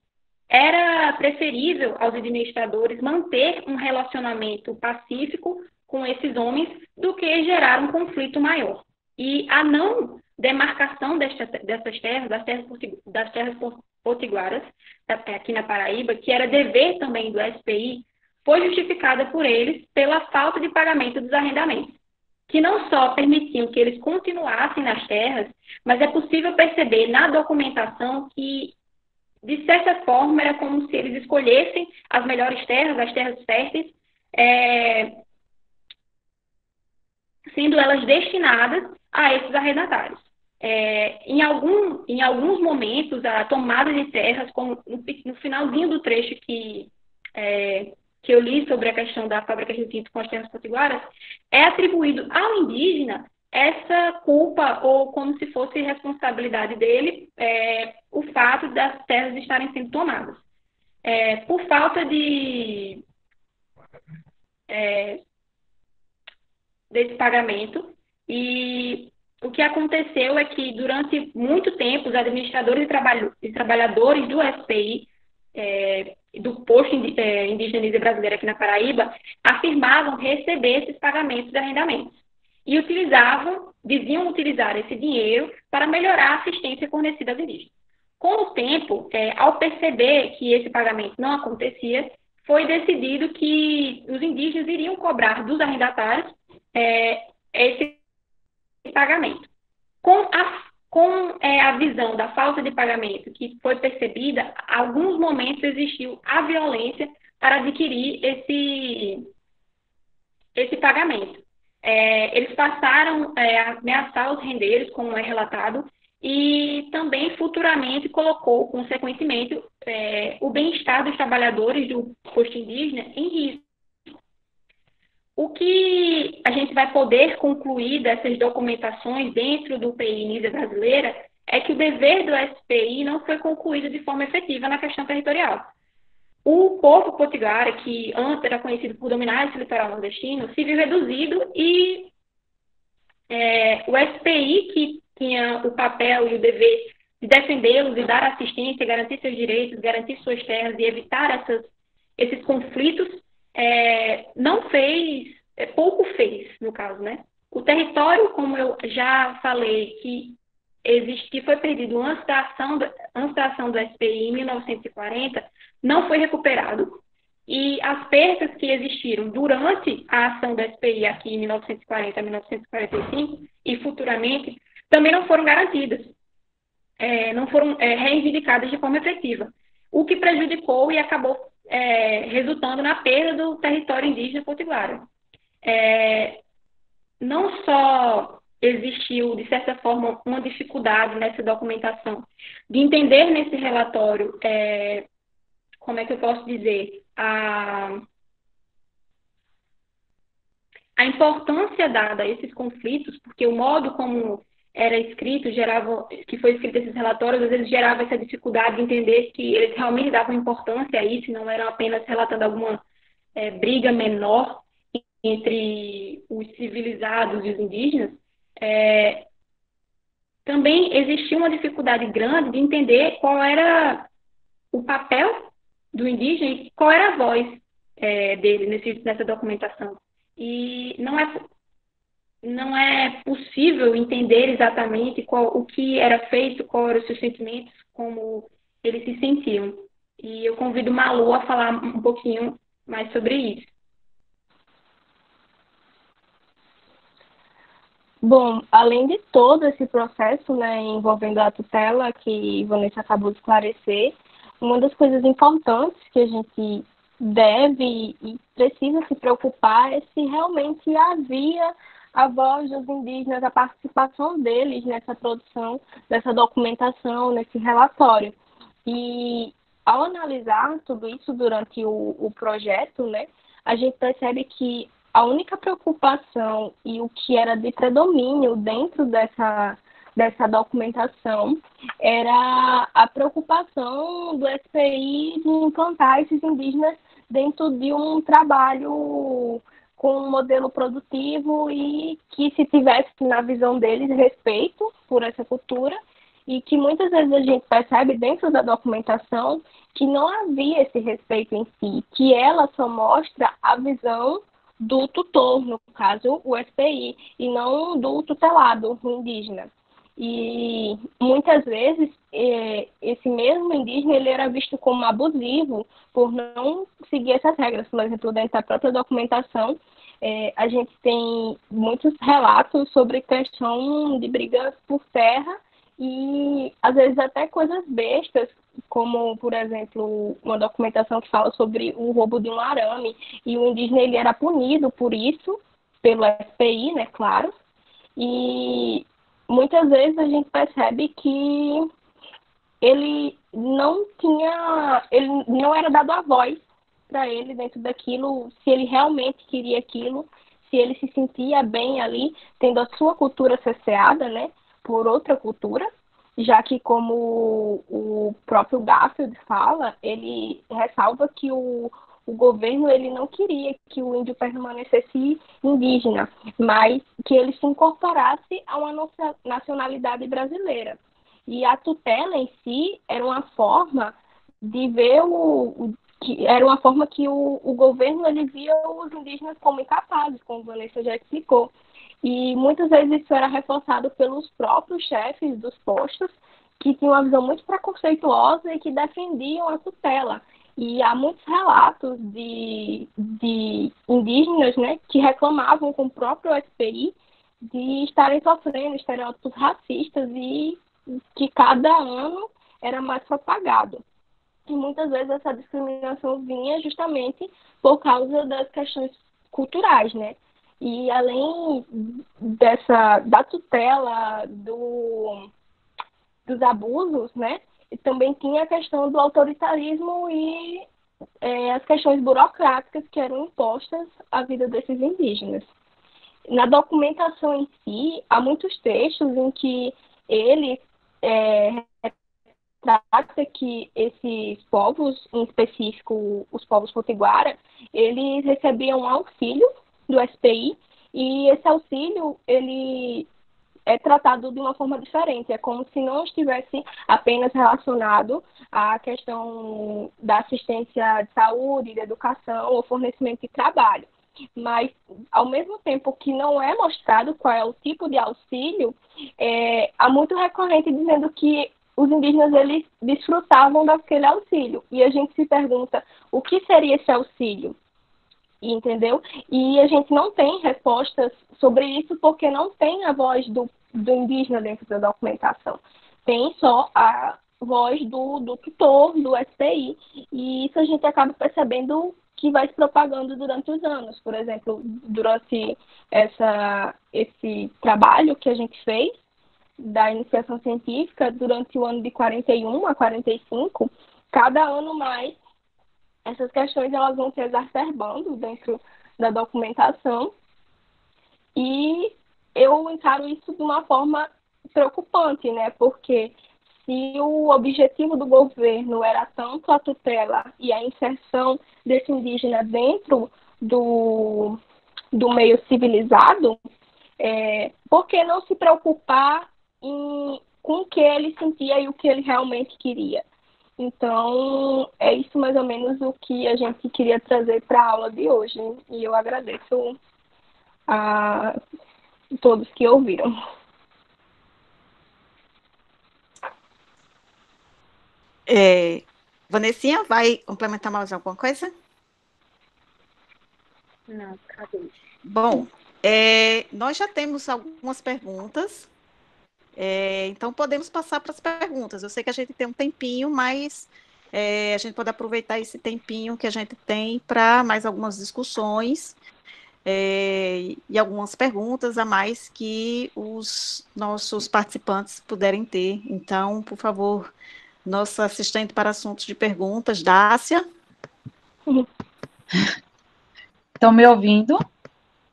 Era preferível aos administradores manter um relacionamento pacífico com esses homens do que gerar um conflito maior. E a não demarcação dessas terras, das terras potiguaras, aqui na Paraíba, que era dever também do SPI, foi justificada por eles pela falta de pagamento dos arrendamentos, que não só permitiam que eles continuassem nas terras, mas é possível perceber na documentação que, de certa forma, era como se eles escolhessem as melhores terras, as terras férteis, sendo elas destinadas a esses arrendatários. Em alguns momentos, a tomada de terras, como no finalzinho do trecho que eu li sobre a questão da fábrica Rio Tinto com as terras potiguaras, é atribuído ao indígena essa culpa, ou como se fosse responsabilidade dele, o fato das terras estarem sendo tomadas. Por falta desse pagamento, e o que aconteceu é que, durante muito tempo, os administradores e trabalhadores do SPI do posto indígena brasileiro aqui na Paraíba afirmavam receber esses pagamentos de arrendamentos e diziam utilizar esse dinheiro para melhorar a assistência fornecida aos indígenas. Com o tempo, ao perceber que esse pagamento não acontecia, foi decidido que os indígenas iriam cobrar dos arrendatários esse pagamento. Com a visão da falta de pagamento que foi percebida, alguns momentos existiu a violência para adquirir esse pagamento. Eles passaram a ameaçar os rendeiros, como é relatado, e também futuramente colocou, consequentemente, o bem-estar dos trabalhadores do posto indígena em risco. O que a gente vai poder concluir dessas documentações dentro do PI Nísia brasileira é que o dever do SPI não foi concluído de forma efetiva na questão territorial. O povo potiguara, que antes era conhecido por dominar esse litoral nordestino, se viu reduzido e o SPI, que tinha o papel e o dever de defendê-los e dar assistência, garantir seus direitos, garantir suas terras e evitar esses conflitos, pouco fez, no caso, né? O território, como eu já falei, que foi perdido antes da ação do SPI em 1940, não foi recuperado. E as perdas que existiram durante a ação do SPI aqui em 1940 a 1945 e futuramente também não foram garantidas, não foram reivindicadas de forma efetiva, o que prejudicou e acabou resultando na perda do território indígena potiguara. Não só existiu, de certa forma, uma dificuldade nessa documentação de entender nesse relatório, como é que eu posso dizer, a importância dada a esses conflitos, porque o modo como era escrito, que foi escrito esses relatórios, às vezes gerava essa dificuldade de entender que eles realmente davam importância a isso, não eram apenas relatando alguma briga menor entre os civilizados e os indígenas. Também existia uma dificuldade grande de entender qual era o papel do indígena e qual era a voz dele nessa documentação. E não é possível entender exatamente o que era feito, qual eram os seus sentimentos, como eles se sentiam. E eu convido Malu a falar um pouquinho mais sobre isso. Bom, além de todo esse processo, né, envolvendo a tutela que Vanessa acabou de esclarecer, uma das coisas importantes que a gente deve e precisa se preocupar é se realmente havia a voz dos indígenas, a participação deles nessa produção, nessa documentação, nesse relatório. E ao analisar tudo isso durante o projeto, né, a gente percebe que a única preocupação e o que era de predomínio dentro dessa documentação era a preocupação do SPI de implantar esses indígenas dentro de um trabalho com um modelo produtivo e que se tivesse, na visão deles, respeito por essa cultura, e que muitas vezes a gente percebe dentro da documentação que não havia esse respeito em si, que ela só mostra a visão do tutor, no caso o SPI, e não do tutelado, o indígena. E muitas vezes esse mesmo indígena ele era visto como abusivo por não seguir essas regras. Por exemplo, dentro da própria documentação, a gente tem muitos relatos sobre questão de brigas por terra e às vezes até coisas bestas, como, por exemplo, uma documentação que fala sobre o roubo de um arame, e o indígena ele era punido por isso, pelo SPI, né, claro, e muitas vezes a gente percebe que ele não era dado a voz para ele dentro daquilo, se ele realmente queria aquilo, se ele se sentia bem ali, tendo a sua cultura cerceada, né, por outra cultura, já que, como o próprio Garfield fala, ele ressalva que o governo ele não queria que o índio permanecesse indígena, mas que ele se incorporasse a uma nacionalidade brasileira. E a tutela em si era uma forma de ver que era uma forma que o governo ele via os indígenas como incapazes, como a Vanessa já explicou. E muitas vezes isso era reforçado pelos próprios chefes dos postos, que tinham uma visão muito preconceituosa e que defendiam a tutela. E há muitos relatos de indígenas, né, que reclamavam com o próprio SPI de estarem sofrendo estereótipos racistas e que cada ano era mais propagado. E muitas vezes essa discriminação vinha justamente por causa das questões culturais, né? E além da tutela, dos abusos, né? E também tinha a questão do autoritarismo e as questões burocráticas que eram impostas à vida desses indígenas. Na documentação em si, há muitos textos em que ele trata que esses povos, em específico os povos potiguara, eles recebiam um auxílio do SPI e esse auxílio ele é tratado de uma forma diferente. É como se não estivesse apenas relacionado à questão da assistência de saúde, de educação ou fornecimento de trabalho. Mas, ao mesmo tempo que não é mostrado qual é o tipo de auxílio, há muito recorrente dizendo que os indígenas eles desfrutavam daquele auxílio. E a gente se pergunta o que seria esse auxílio? Entendeu? E a gente não tem respostas sobre isso porque não tem a voz do indígena dentro da documentação. Tem só a voz do tutor, do SPI. E isso a gente acaba percebendo que vai se propagando durante os anos. Por exemplo, durante esse trabalho que a gente fez, da iniciação científica, durante o ano de 41 a 45, cada ano mais, essas questões elas vão se exacerbando dentro da documentação e eu encaro isso de uma forma preocupante, né? Porque se o objetivo do governo era tanto a tutela e a inserção desse indígena dentro do meio civilizado, por que não se preocupar com o que ele sentia e o que ele realmente queria? Então, é isso mais ou menos o que a gente queria trazer para a aula de hoje. E eu agradeço a todos que ouviram. Vanessinha, vai complementar mais alguma coisa? Não, acabei. Bom, nós já temos algumas perguntas, então podemos passar para as perguntas. Eu sei que a gente tem um tempinho, mas a gente pode aproveitar esse tempinho que a gente tem para mais algumas discussões e algumas perguntas a mais que os nossos participantes puderem ter. Então, por favor, nossa assistente para assuntos de perguntas, Dácia. Estão me ouvindo?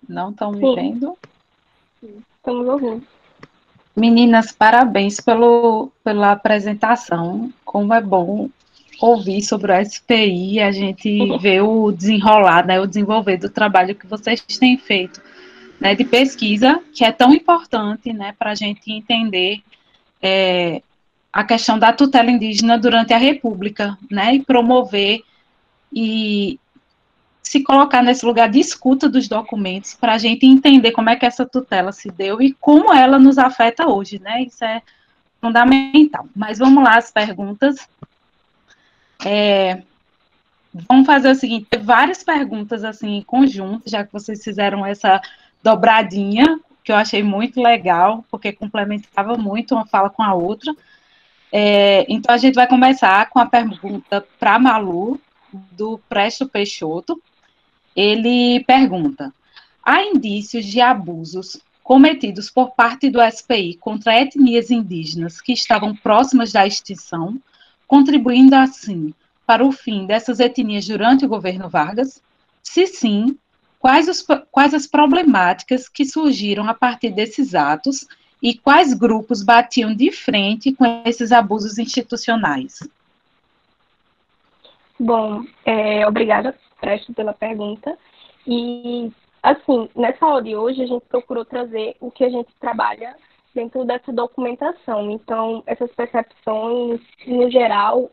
Não estão me vendo? Estamos ouvindo. Meninas, parabéns pela apresentação. Como é bom ouvir sobre o SPI, a gente vê o desenrolar, né, o desenvolver do trabalho que vocês têm feito, né, de pesquisa, que é tão importante, né, para a gente entender a questão da tutela indígena durante a República, né, e promover e se colocar nesse lugar de escuta dos documentos para a gente entender como é que essa tutela se deu e como ela nos afeta hoje, né? Isso é fundamental. Mas vamos lá, as perguntas. Vamos fazer o seguinte, várias perguntas assim em conjunto, já que vocês fizeram essa dobradinha, que eu achei muito legal, porque complementava muito uma fala com a outra. Então, a gente vai começar com a pergunta para Malu, do Presto Peixoto. Ele pergunta: há indícios de abusos cometidos por parte do SPI contra etnias indígenas que estavam próximas da extinção, contribuindo assim para o fim dessas etnias durante o governo Vargas? Se sim, quais as problemáticas que surgiram a partir desses atos e quais grupos batiam de frente com esses abusos institucionais? Bom, obrigada, Presto, pela pergunta. E, assim, nessa aula de hoje, a gente procurou trazer o que a gente trabalha dentro dessa documentação. Então, essas percepções, no geral,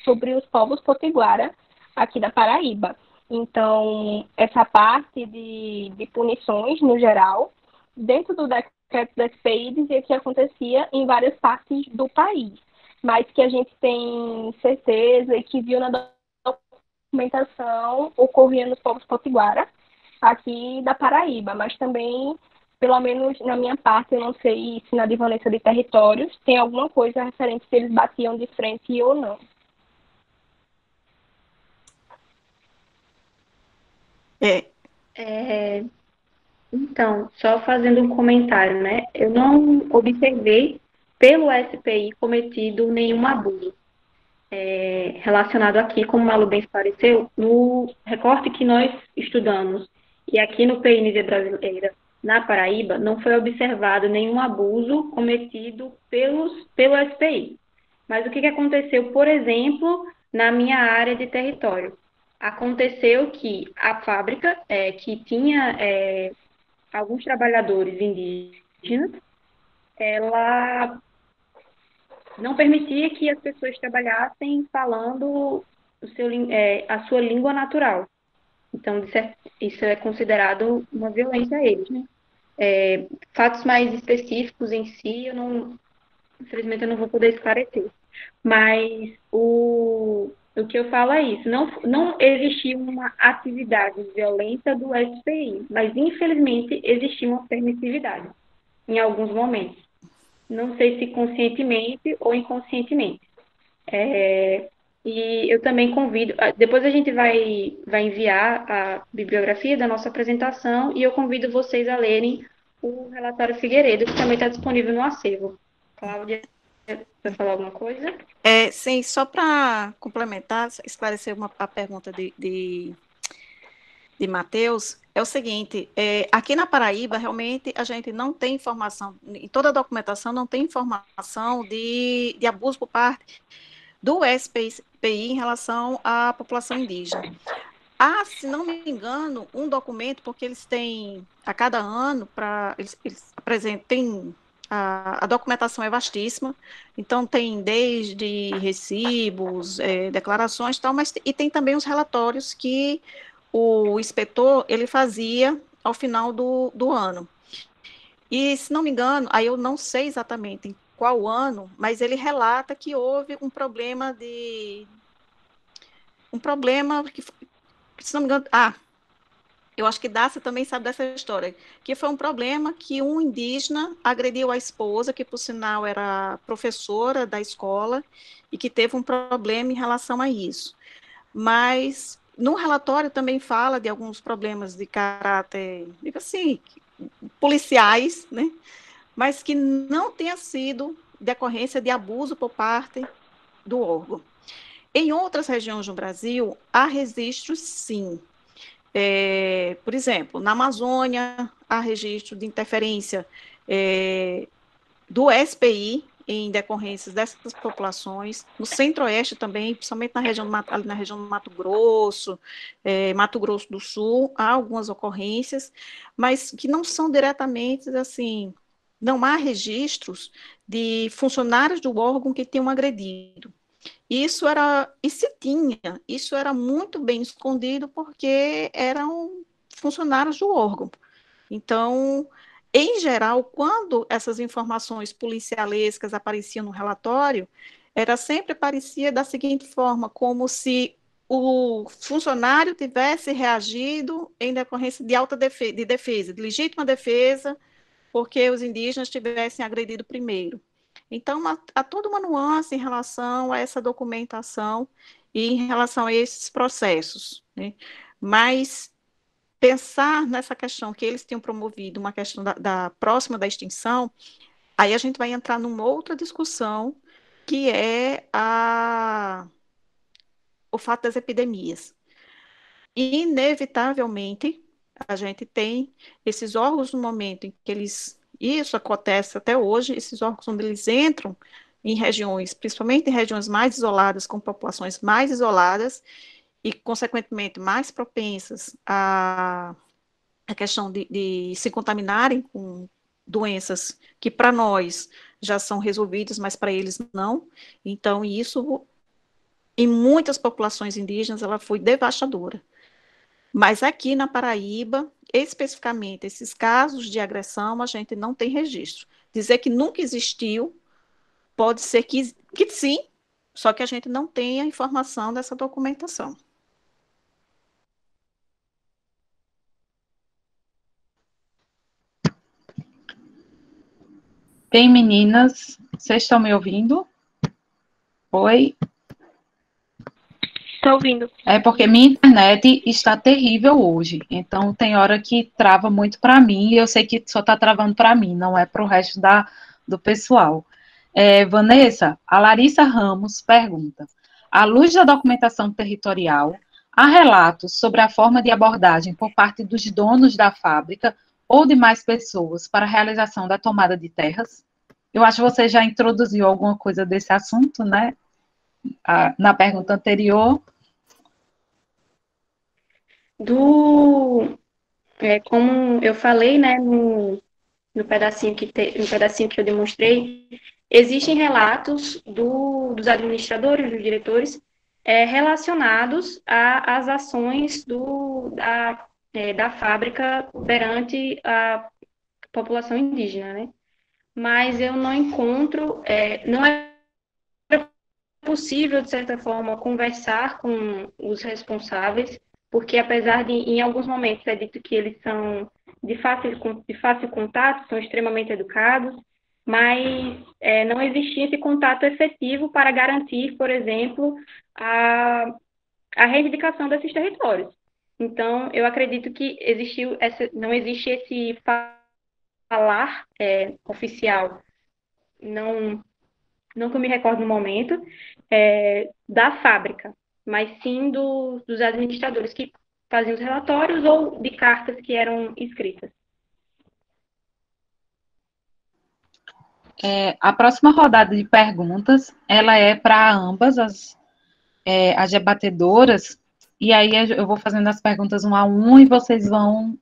sobre os povos potiguara aqui da Paraíba. Então, essa parte de punições, no geral, dentro do decreto da SPI, dizia que acontecia em várias partes do país, mas que a gente tem certeza e que viu na documentação ocorria nos povos potiguara, aqui da Paraíba, mas também, pelo menos na minha parte, eu não sei se na Divanência de Territórios tem alguma coisa referente se eles batiam de frente ou não. Então, só fazendo um comentário, né? Eu não observei pelo SPI cometido nenhum abuso relacionado aqui, como o Malu bem esclareceu, no recorte que nós estudamos e aqui no PND Brasileira, na Paraíba, não foi observado nenhum abuso cometido pelo SPI. Mas o que aconteceu, por exemplo, na minha área de território? Aconteceu que a fábrica, que tinha alguns trabalhadores indígenas, ela não permitia que as pessoas trabalhassem falando a sua língua natural. Então, isso é considerado uma violência a eles, né? Fatos mais específicos em si, infelizmente eu não vou poder esclarecer. Mas o que eu falo é isso, não existia uma atividade violenta do SPI, mas infelizmente existia uma permissividade em alguns momentos. Não sei se conscientemente ou inconscientemente. E eu também convido, depois a gente vai enviar a bibliografia da nossa apresentação e eu convido vocês a lerem o relatório Figueiredo, que também está disponível no acervo. Cláudia, vai falar alguma coisa? Sim, só para complementar, esclarecer a pergunta de Matheus, é o seguinte, aqui na Paraíba, realmente, a gente não tem informação, em toda a documentação não tem informação de abuso por parte do SPI em relação à população indígena. Há, se não me engano, um documento, porque eles têm, a cada ano, eles apresentam, a documentação é vastíssima, então tem desde recibos, declarações e tal, e tem também os relatórios que o inspetor, ele fazia ao final do ano. E, se não me engano, aí eu não sei exatamente em qual ano, mas ele relata que houve um problema que, se não me engano, eu acho que Dácia também sabe dessa história, que foi um problema que um indígena agrediu a esposa, que por sinal era professora da escola, e que teve um problema em relação a isso. Mas no relatório também fala de alguns problemas de caráter, digo assim, policiais, né? Mas que não tenha sido decorrência de abuso por parte do órgão. Em outras regiões do Brasil, há registros, sim. Por exemplo, na Amazônia, há registro de interferência do SPI em decorrências dessas populações, no Centro-Oeste também, principalmente na região do Mato Grosso, Mato Grosso do Sul, há algumas ocorrências, mas que não são diretamente, assim, não há registros de funcionários do órgão que tenham agredido. E se tinha, isso era muito bem escondido porque eram funcionários do órgão. Então, em geral, quando essas informações policialescas apareciam no relatório, parecia da seguinte forma, como se o funcionário tivesse reagido em decorrência de defesa, de legítima defesa, porque os indígenas tivessem agredido primeiro. Então, há toda uma nuance em relação a essa documentação e em relação a esses processos, né? Mas pensar nessa questão que eles tinham promovido, uma questão próxima da extinção, aí a gente vai entrar numa outra discussão, que é o fato das epidemias. E, inevitavelmente, a gente tem esses órgãos no momento em que isso acontece até hoje, esses órgãos onde eles entram em regiões, principalmente em regiões mais isoladas, com populações mais isoladas e, consequentemente, mais propensas a questão de se contaminarem com doenças que para nós já são resolvidas, mas para eles não. Então, isso em muitas populações indígenas, ela foi devastadora. Mas aqui na Paraíba, especificamente, esses casos de agressão, a gente não tem registro. Dizer que nunca existiu, pode ser que sim, só que a gente não tem a informação dessa documentação. Bem, meninas, vocês estão me ouvindo? Oi? Estou ouvindo. É porque minha internet está terrível hoje, então tem hora que trava muito para mim, e eu sei que só está travando para mim, não é para o resto do pessoal. Vanessa, a Larissa Ramos pergunta: à luz da documentação territorial, há relatos sobre a forma de abordagem por parte dos donos da fábrica ou de mais pessoas para a realização da tomada de terras? Eu acho que você já introduziu alguma coisa desse assunto, né? Na pergunta anterior. Como eu falei, né, no pedacinho que eu demonstrei, existem relatos dos administradores, dos diretores, relacionados às ações da fábrica perante a população indígena, né? Mas eu não encontro, não é possível, de certa forma, conversar com os responsáveis, porque apesar de, em alguns momentos, é dito que eles são de fácil contato, são extremamente educados, mas não existia esse contato efetivo para garantir, por exemplo, a reivindicação desses territórios. Então, eu acredito que não existe esse falar oficial, não que eu me recordo no momento, da fábrica, mas sim dos administradores que faziam os relatórios ou de cartas que eram escritas. A próxima rodada de perguntas, ela é para ambas as debatedoras, e aí eu vou fazendo as perguntas um a um e vocês vão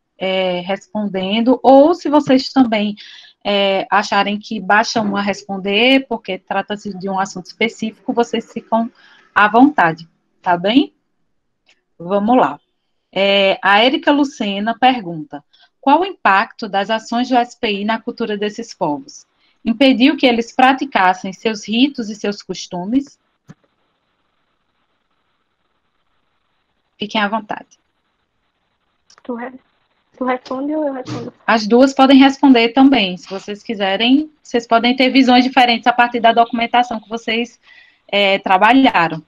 respondendo, ou se vocês também acharem que basta um a responder, porque trata-se de um assunto específico, vocês ficam à vontade, tá bem? Vamos lá. A Érica Lucena pergunta: qual o impacto das ações do SPI na cultura desses povos? Impediu que eles praticassem seus ritos e seus costumes? Fiquem à vontade. Tu responde ou eu respondo? As duas podem responder também, se vocês quiserem. Vocês podem ter visões diferentes a partir da documentação que vocês trabalharam.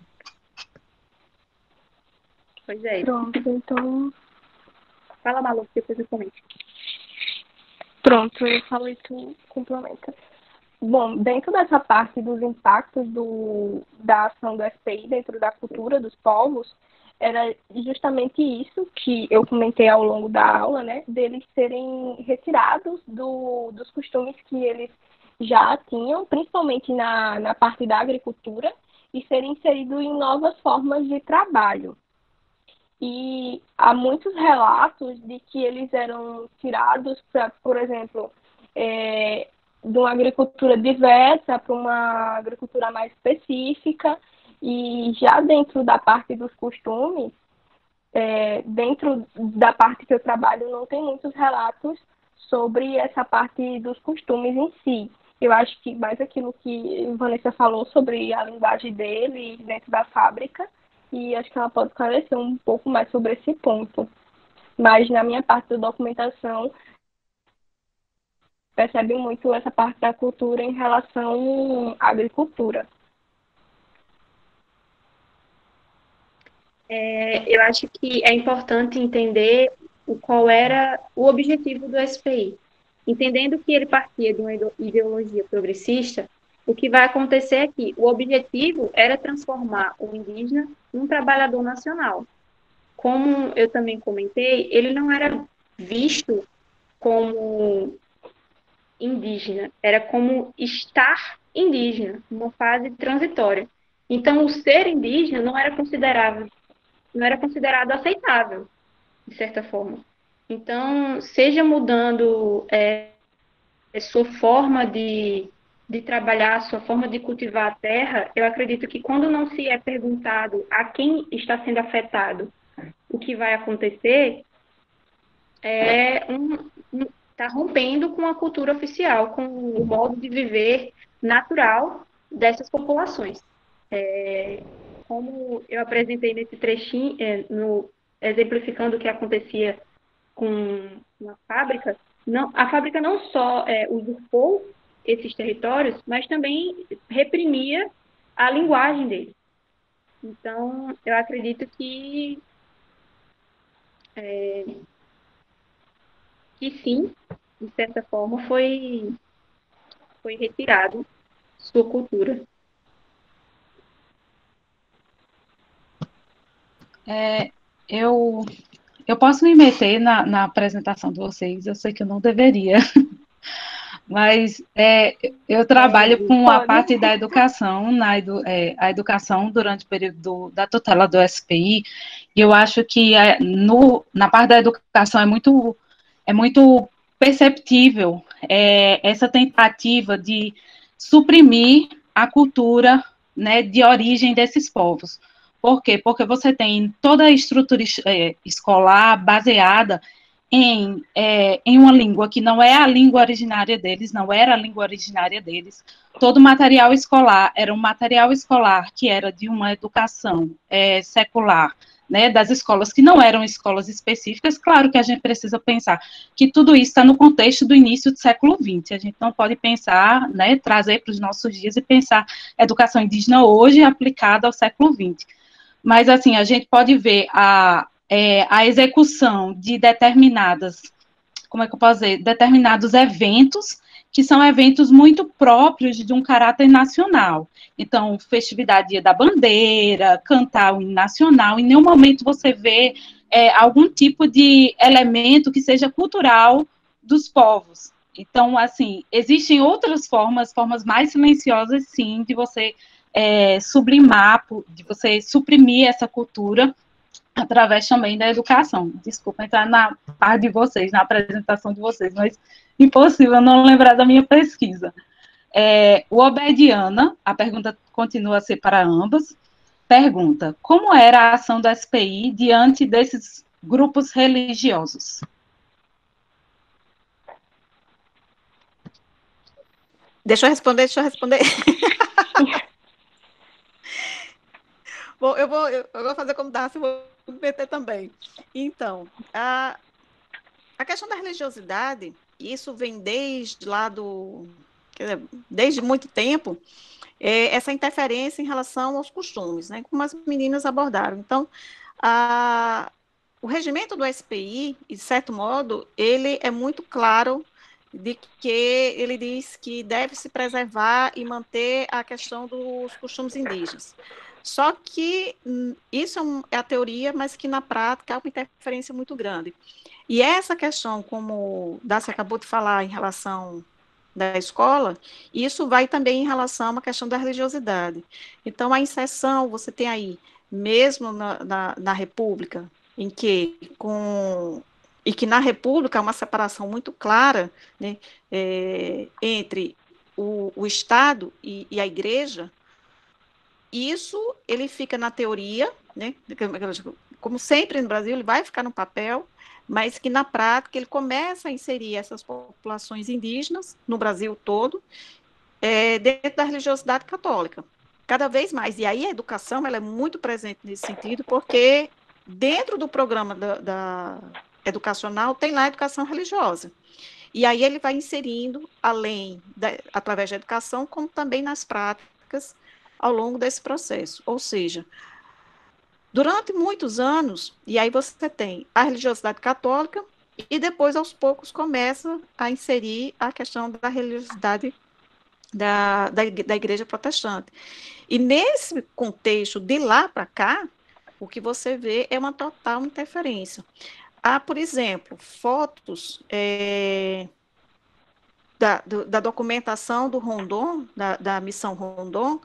Pois é. Pronto, então... Fala, Malu, depois eu comento. Pronto, eu falo e tu complementa. Bom, dentro dessa parte dos impactos da ação do SPI dentro da cultura dos povos, era justamente isso que eu comentei ao longo da aula, né? Deles serem retirados dos costumes que eles já tinham, principalmente na parte da agricultura, e serem inseridos em novas formas de trabalho. E há muitos relatos de que eles eram tirados para, por exemplo, de uma agricultura diversa para uma agricultura mais específica, e já dentro da parte dos costumes, dentro da parte que eu trabalho, não tem muitos relatos sobre essa parte dos costumes em si. Eu acho que mais aquilo que Vanessa falou sobre a linguagem dele dentro da fábrica, e acho que ela pode esclarecer um pouco mais sobre esse ponto. Mas na minha parte da documentação, percebe muito essa parte da cultura em relação à agricultura. Eu acho que é importante entender qual era o objetivo do SPI. Entendendo que ele partia de uma ideologia progressista, o que vai acontecer é que o objetivo era transformar o indígena em um trabalhador nacional. Como eu também comentei, ele não era visto como indígena, era como estar indígena, uma fase transitória. Então, o ser indígena não era considerado aceitável, de certa forma. Então, seja mudando sua forma de de trabalhar, a sua forma de cultivar a terra, eu acredito que quando não se é perguntado a quem está sendo afetado o que vai acontecer, está rompendo com a cultura oficial, com o modo de viver natural dessas populações. Como eu apresentei nesse trechinho, exemplificando o que acontecia com uma fábrica, a fábrica não só usurpou esses territórios, mas também reprimia a linguagem deles. Então, eu acredito que sim, de certa forma, foi retirado sua cultura. Eu posso me meter na apresentação de vocês, eu sei que eu não deveria, mas eu trabalho com a parte da educação, a educação durante o período da tutela do SPI, e eu acho que na parte da educação é muito perceptível essa tentativa de suprimir a cultura, né, de origem desses povos. Por quê? Porque você tem toda a estrutura escolar baseada em uma língua que não é a língua originária deles, não era a língua originária deles. Todo o material escolar era um material escolar que era de uma educação secular, né, das escolas que não eram escolas específicas. Claro que a gente precisa pensar que tudo isso está no contexto do início do século XX. A gente não pode pensar, né, trazer para os nossos dias e pensar educação indígena hoje aplicada ao século XX. Mas, assim, a gente pode ver a execução de determinados eventos, que são eventos muito próprios de um caráter nacional. Então, festividade Dia da Bandeira, cantar o hino nacional, em nenhum momento você vê algum tipo de elemento que seja cultural dos povos. Então, assim, existem outras formas mais silenciosas, sim, de você sublimar, de você suprimir essa cultura através também da educação. Desculpa entrar na parte de vocês, na apresentação de vocês, mas impossível não lembrar da minha pesquisa. O Obediana, a pergunta continua a ser para ambas, pergunta: como era a ação do SPI diante desses grupos religiosos? Deixa eu responder. Bom, eu vou fazer como Darcy, vou me meter também. Então, a questão da religiosidade, isso vem desde muito tempo, essa interferência em relação aos costumes, né, como as meninas abordaram. Então, o regimento do SPI, de certo modo, ele é muito claro de que ele diz que deve se preservar e manter a questão dos costumes indígenas. Só que isso é a teoria, mas que na prática há uma interferência muito grande. E essa questão, como Darcy acabou de falar em relação da escola, isso vai também em relação a uma questão da religiosidade. Então, a inserção, você tem aí, mesmo na República, e que na República há uma separação muito clara, né, entre o Estado e a Igreja. Isso, ele fica na teoria, né, como sempre no Brasil, ele vai ficar no papel, mas que na prática ele começa a inserir essas populações indígenas no Brasil todo, dentro da religiosidade católica, cada vez mais. E aí a educação ela é muito presente nesse sentido, porque dentro do programa da educacional tem lá a educação religiosa. E aí ele vai inserindo, através da educação, como também nas práticas, ao longo desse processo. Ou seja, durante muitos anos, e aí você tem a religiosidade católica, e depois, aos poucos, começa a inserir a questão da religiosidade da igreja protestante. E nesse contexto, de lá para cá, o que você vê é uma total interferência. Há, por exemplo, fotos da documentação do Rondon, da missão Rondon,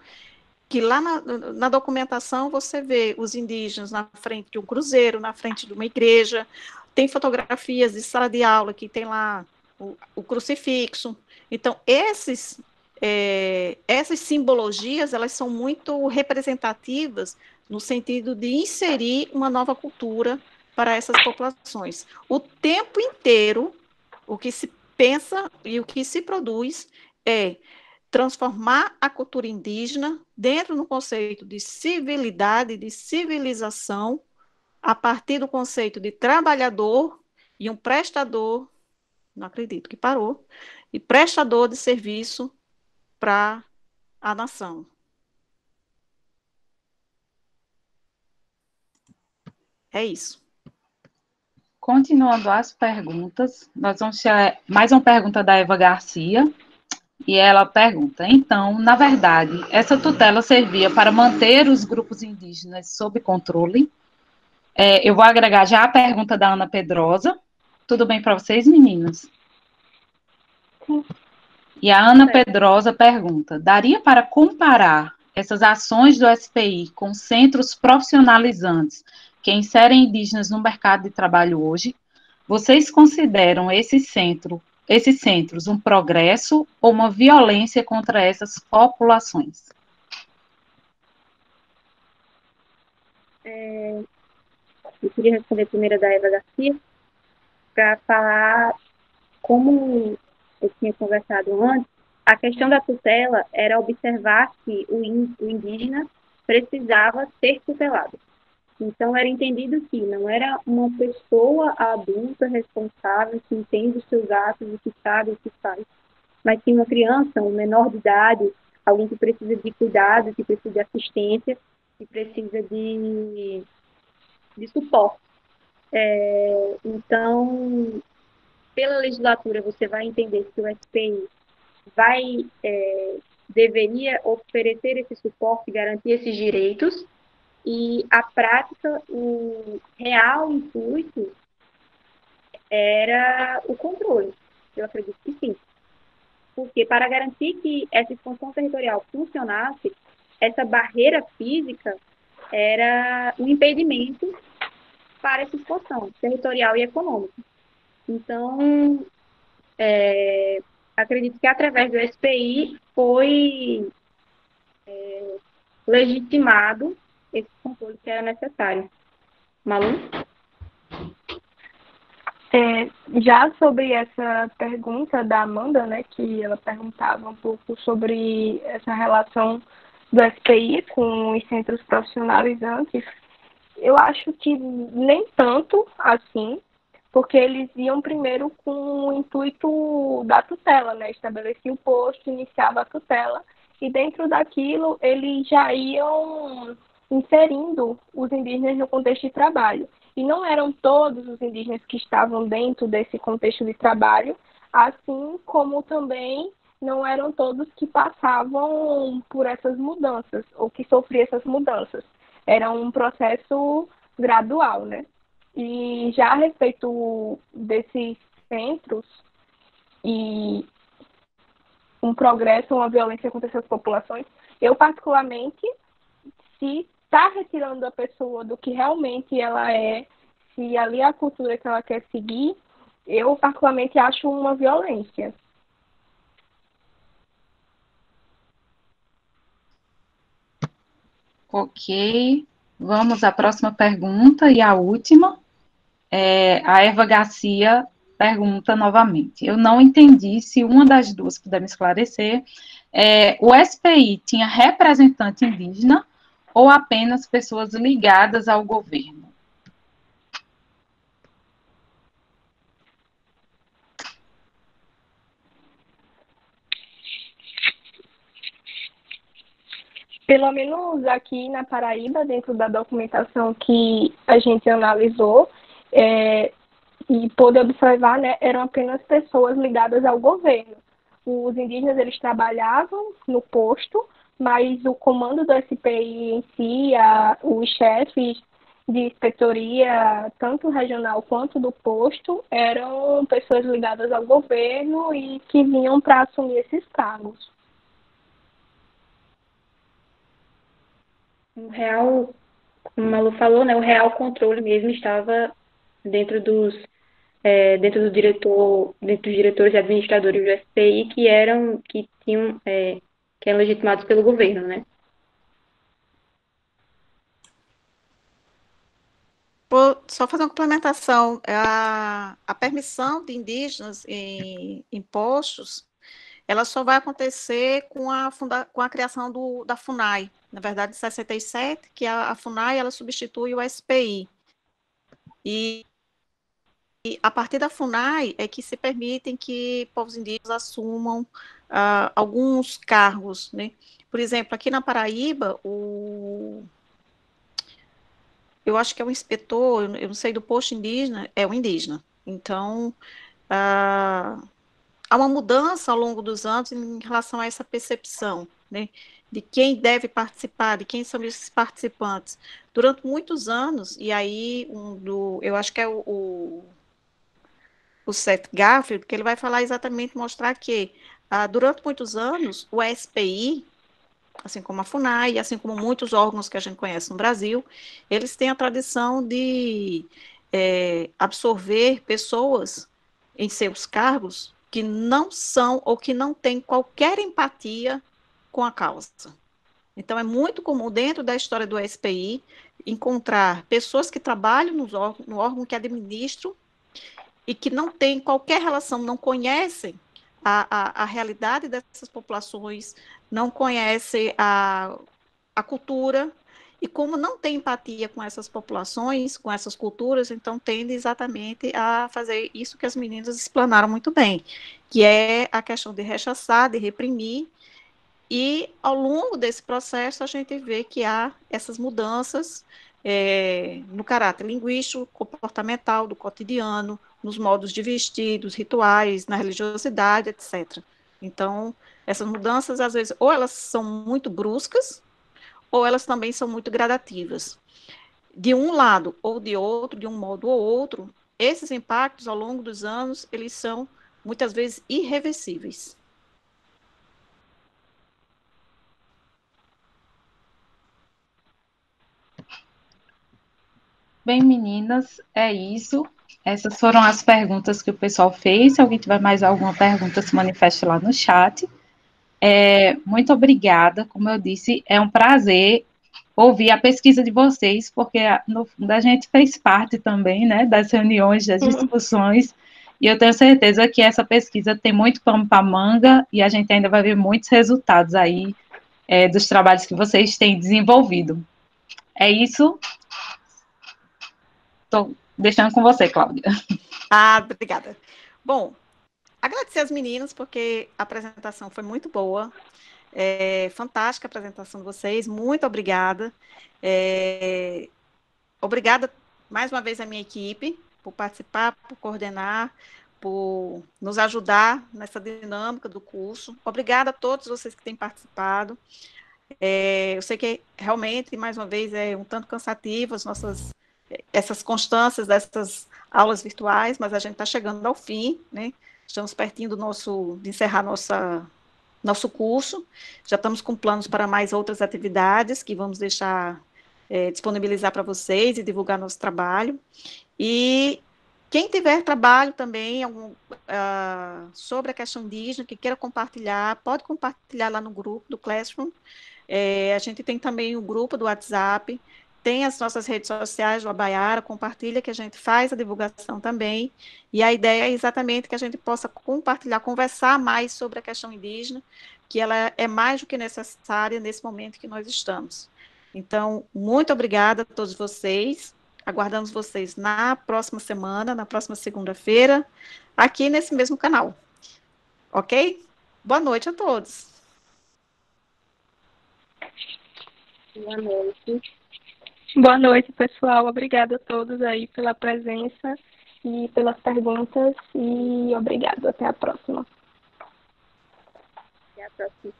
que lá na documentação você vê os indígenas na frente de um cruzeiro, na frente de uma igreja, tem fotografias de sala de aula que tem lá o crucifixo. Então, esses essas simbologias, elas são muito representativas no sentido de inserir uma nova cultura para essas populações. O tempo inteiro, o que se pensa e o que se produz é transformar a cultura indígena dentro do conceito de civilidade, de civilização, a partir do conceito de trabalhador e um prestador, não acredito que parou, e prestador de serviço para a nação. É isso. Continuando as perguntas, nós vamos ter mais uma pergunta da Eva Garcia, e ela pergunta: então, na verdade, essa tutela servia para manter os grupos indígenas sob controle? Eu vou agregar já a pergunta da Ana Pedrosa. Tudo bem para vocês, meninos? Sim. E a Ana Pedrosa pergunta: daria para comparar essas ações do SPI com centros profissionalizantes que inserem indígenas no mercado de trabalho hoje? Vocês consideram esses centros um progresso ou uma violência contra essas populações? Eu queria responder primeiro da Eva Garcia, para falar como eu tinha conversado antes, a questão da tutela era observar que o indígena precisava ser tutelado. Então, era entendido que não era uma pessoa adulta responsável que entende os seus atos e que sabe o que faz, mas sim uma criança, um menor de idade, alguém que precisa de cuidado, que precisa de assistência, que precisa de suporte. Então, pela legislatura, você vai entender que o SPI deveria oferecer esse suporte, garantir esses direitos, e a prática, o real intuito era o controle. Eu acredito que sim. Porque para garantir que essa expansão territorial funcionasse, essa barreira física era um impedimento para essa expansão territorial e econômica. Então, acredito que através do SPI foi legitimado esse controle que era necessário. Malu? Já sobre essa pergunta da Amanda, né, que ela perguntava um pouco sobre essa relação do SPI com os centros profissionalizantes, eu acho que nem tanto assim, porque eles iam primeiro com o intuito da tutela, né, estabelecia o posto, iniciava a tutela, e dentro daquilo eles já iam inserindo os indígenas no contexto de trabalho. E não eram todos os indígenas que estavam dentro desse contexto de trabalho, assim como também não eram todos que passavam por essas mudanças ou que sofriam essas mudanças. Era um processo gradual, né? E já a respeito desses centros e um progresso, uma violência contra essas populações, eu particularmente, se está retirando a pessoa do que realmente ela é, se ali é a cultura que ela quer seguir, eu particularmente acho uma violência. Ok, vamos à próxima pergunta e a última. A Eva Garcia pergunta novamente. Eu não entendi se uma das duas puder me esclarecer. O SPI tinha representante indígena ou apenas pessoas ligadas ao governo? Pelo menos aqui na Paraíba, dentro da documentação que a gente analisou, e pôde observar, né, eram apenas pessoas ligadas ao governo. Os indígenas, eles trabalhavam no posto, mas o comando do SPI em si, os chefes de inspetoria, tanto regional quanto do posto, eram pessoas ligadas ao governo e que vinham para assumir esses cargos. O real, como o Malu falou, né, o real controle mesmo estava dentro dos dentro dos diretores e administradores do SPI que eram legitimados pelo governo, né? Só fazer uma complementação, a permissão de indígenas em postos, ela só vai acontecer com a criação da FUNAI, na verdade, em 67, que a FUNAI ela substitui o SPI. E a partir da FUNAI é que se permitem que povos indígenas assumam alguns cargos, né? Por exemplo, aqui na Paraíba, eu acho que é o inspetor, eu não sei, do posto indígena, é o indígena. Então, há uma mudança ao longo dos anos em relação a essa percepção, né, de quem deve participar, de quem são esses participantes. Durante muitos anos, e aí eu acho que é o Seth Garfield, que ele vai falar exatamente, mostrar que durante muitos anos o SPI, assim como a FUNAI, assim como muitos órgãos que a gente conhece no Brasil, eles têm a tradição de absorver pessoas em seus cargos que não são ou que não têm qualquer empatia com a causa. Então, é muito comum, dentro da história do SPI, encontrar pessoas que trabalham no órgão que administram e que não têm qualquer relação, não conhecem a realidade dessas populações, não conhecem a cultura, e como não tem empatia com essas populações, com essas culturas, então tende exatamente a fazer isso que as meninas explanaram muito bem, que é a questão de rechaçar, de reprimir, e ao longo desse processo a gente vê que há essas mudanças no caráter linguístico, comportamental, do cotidiano, nos modos de vestir, dos rituais, na religiosidade, etc. Então, essas mudanças, às vezes, ou elas são muito bruscas, ou elas também são muito gradativas. De um lado ou de outro, de um modo ou outro, esses impactos, ao longo dos anos, eles são, muitas vezes, irreversíveis. Bem, meninas, é isso. Essas foram as perguntas que o pessoal fez. Se alguém tiver mais alguma pergunta, se manifeste lá no chat. Muito obrigada. Como eu disse, é um prazer ouvir a pesquisa de vocês, porque no fundo a gente fez parte também, né, das reuniões, das discussões, e eu tenho certeza que essa pesquisa tem muito pano para manga e a gente ainda vai ver muitos resultados aí dos trabalhos que vocês têm desenvolvido. É isso. Estou deixando com você, Cláudia. Obrigada. Bom, agradecer às meninas, porque a apresentação foi muito boa. Fantástica a apresentação de vocês, muito obrigada. Obrigada mais uma vez à minha equipe por participar, por coordenar, por nos ajudar nessa dinâmica do curso. Obrigada a todos vocês que têm participado. Eu sei que realmente, mais uma vez, é um tanto cansativo essas constâncias dessas aulas virtuais, mas a gente está chegando ao fim, né? Estamos pertinho de encerrar nosso curso, já estamos com planos para mais outras atividades que vamos deixar disponibilizar para vocês e divulgar nosso trabalho. E quem tiver trabalho também sobre a questão indígena, que queira compartilhar, pode compartilhar lá no grupo do Classroom. A gente tem também o grupo do WhatsApp, tem as nossas redes sociais do Abaiara, compartilha que a gente faz a divulgação também, e a ideia é exatamente que a gente possa compartilhar, conversar mais sobre a questão indígena, que ela é mais do que necessária nesse momento que nós estamos. Então, muito obrigada a todos vocês, aguardamos vocês na próxima semana, na próxima segunda-feira, aqui nesse mesmo canal. Ok? Boa noite a todos. Boa noite. Boa noite, pessoal. Obrigada a todos aí pela presença e pelas perguntas. E obrigado. Até a próxima. Até a próxima.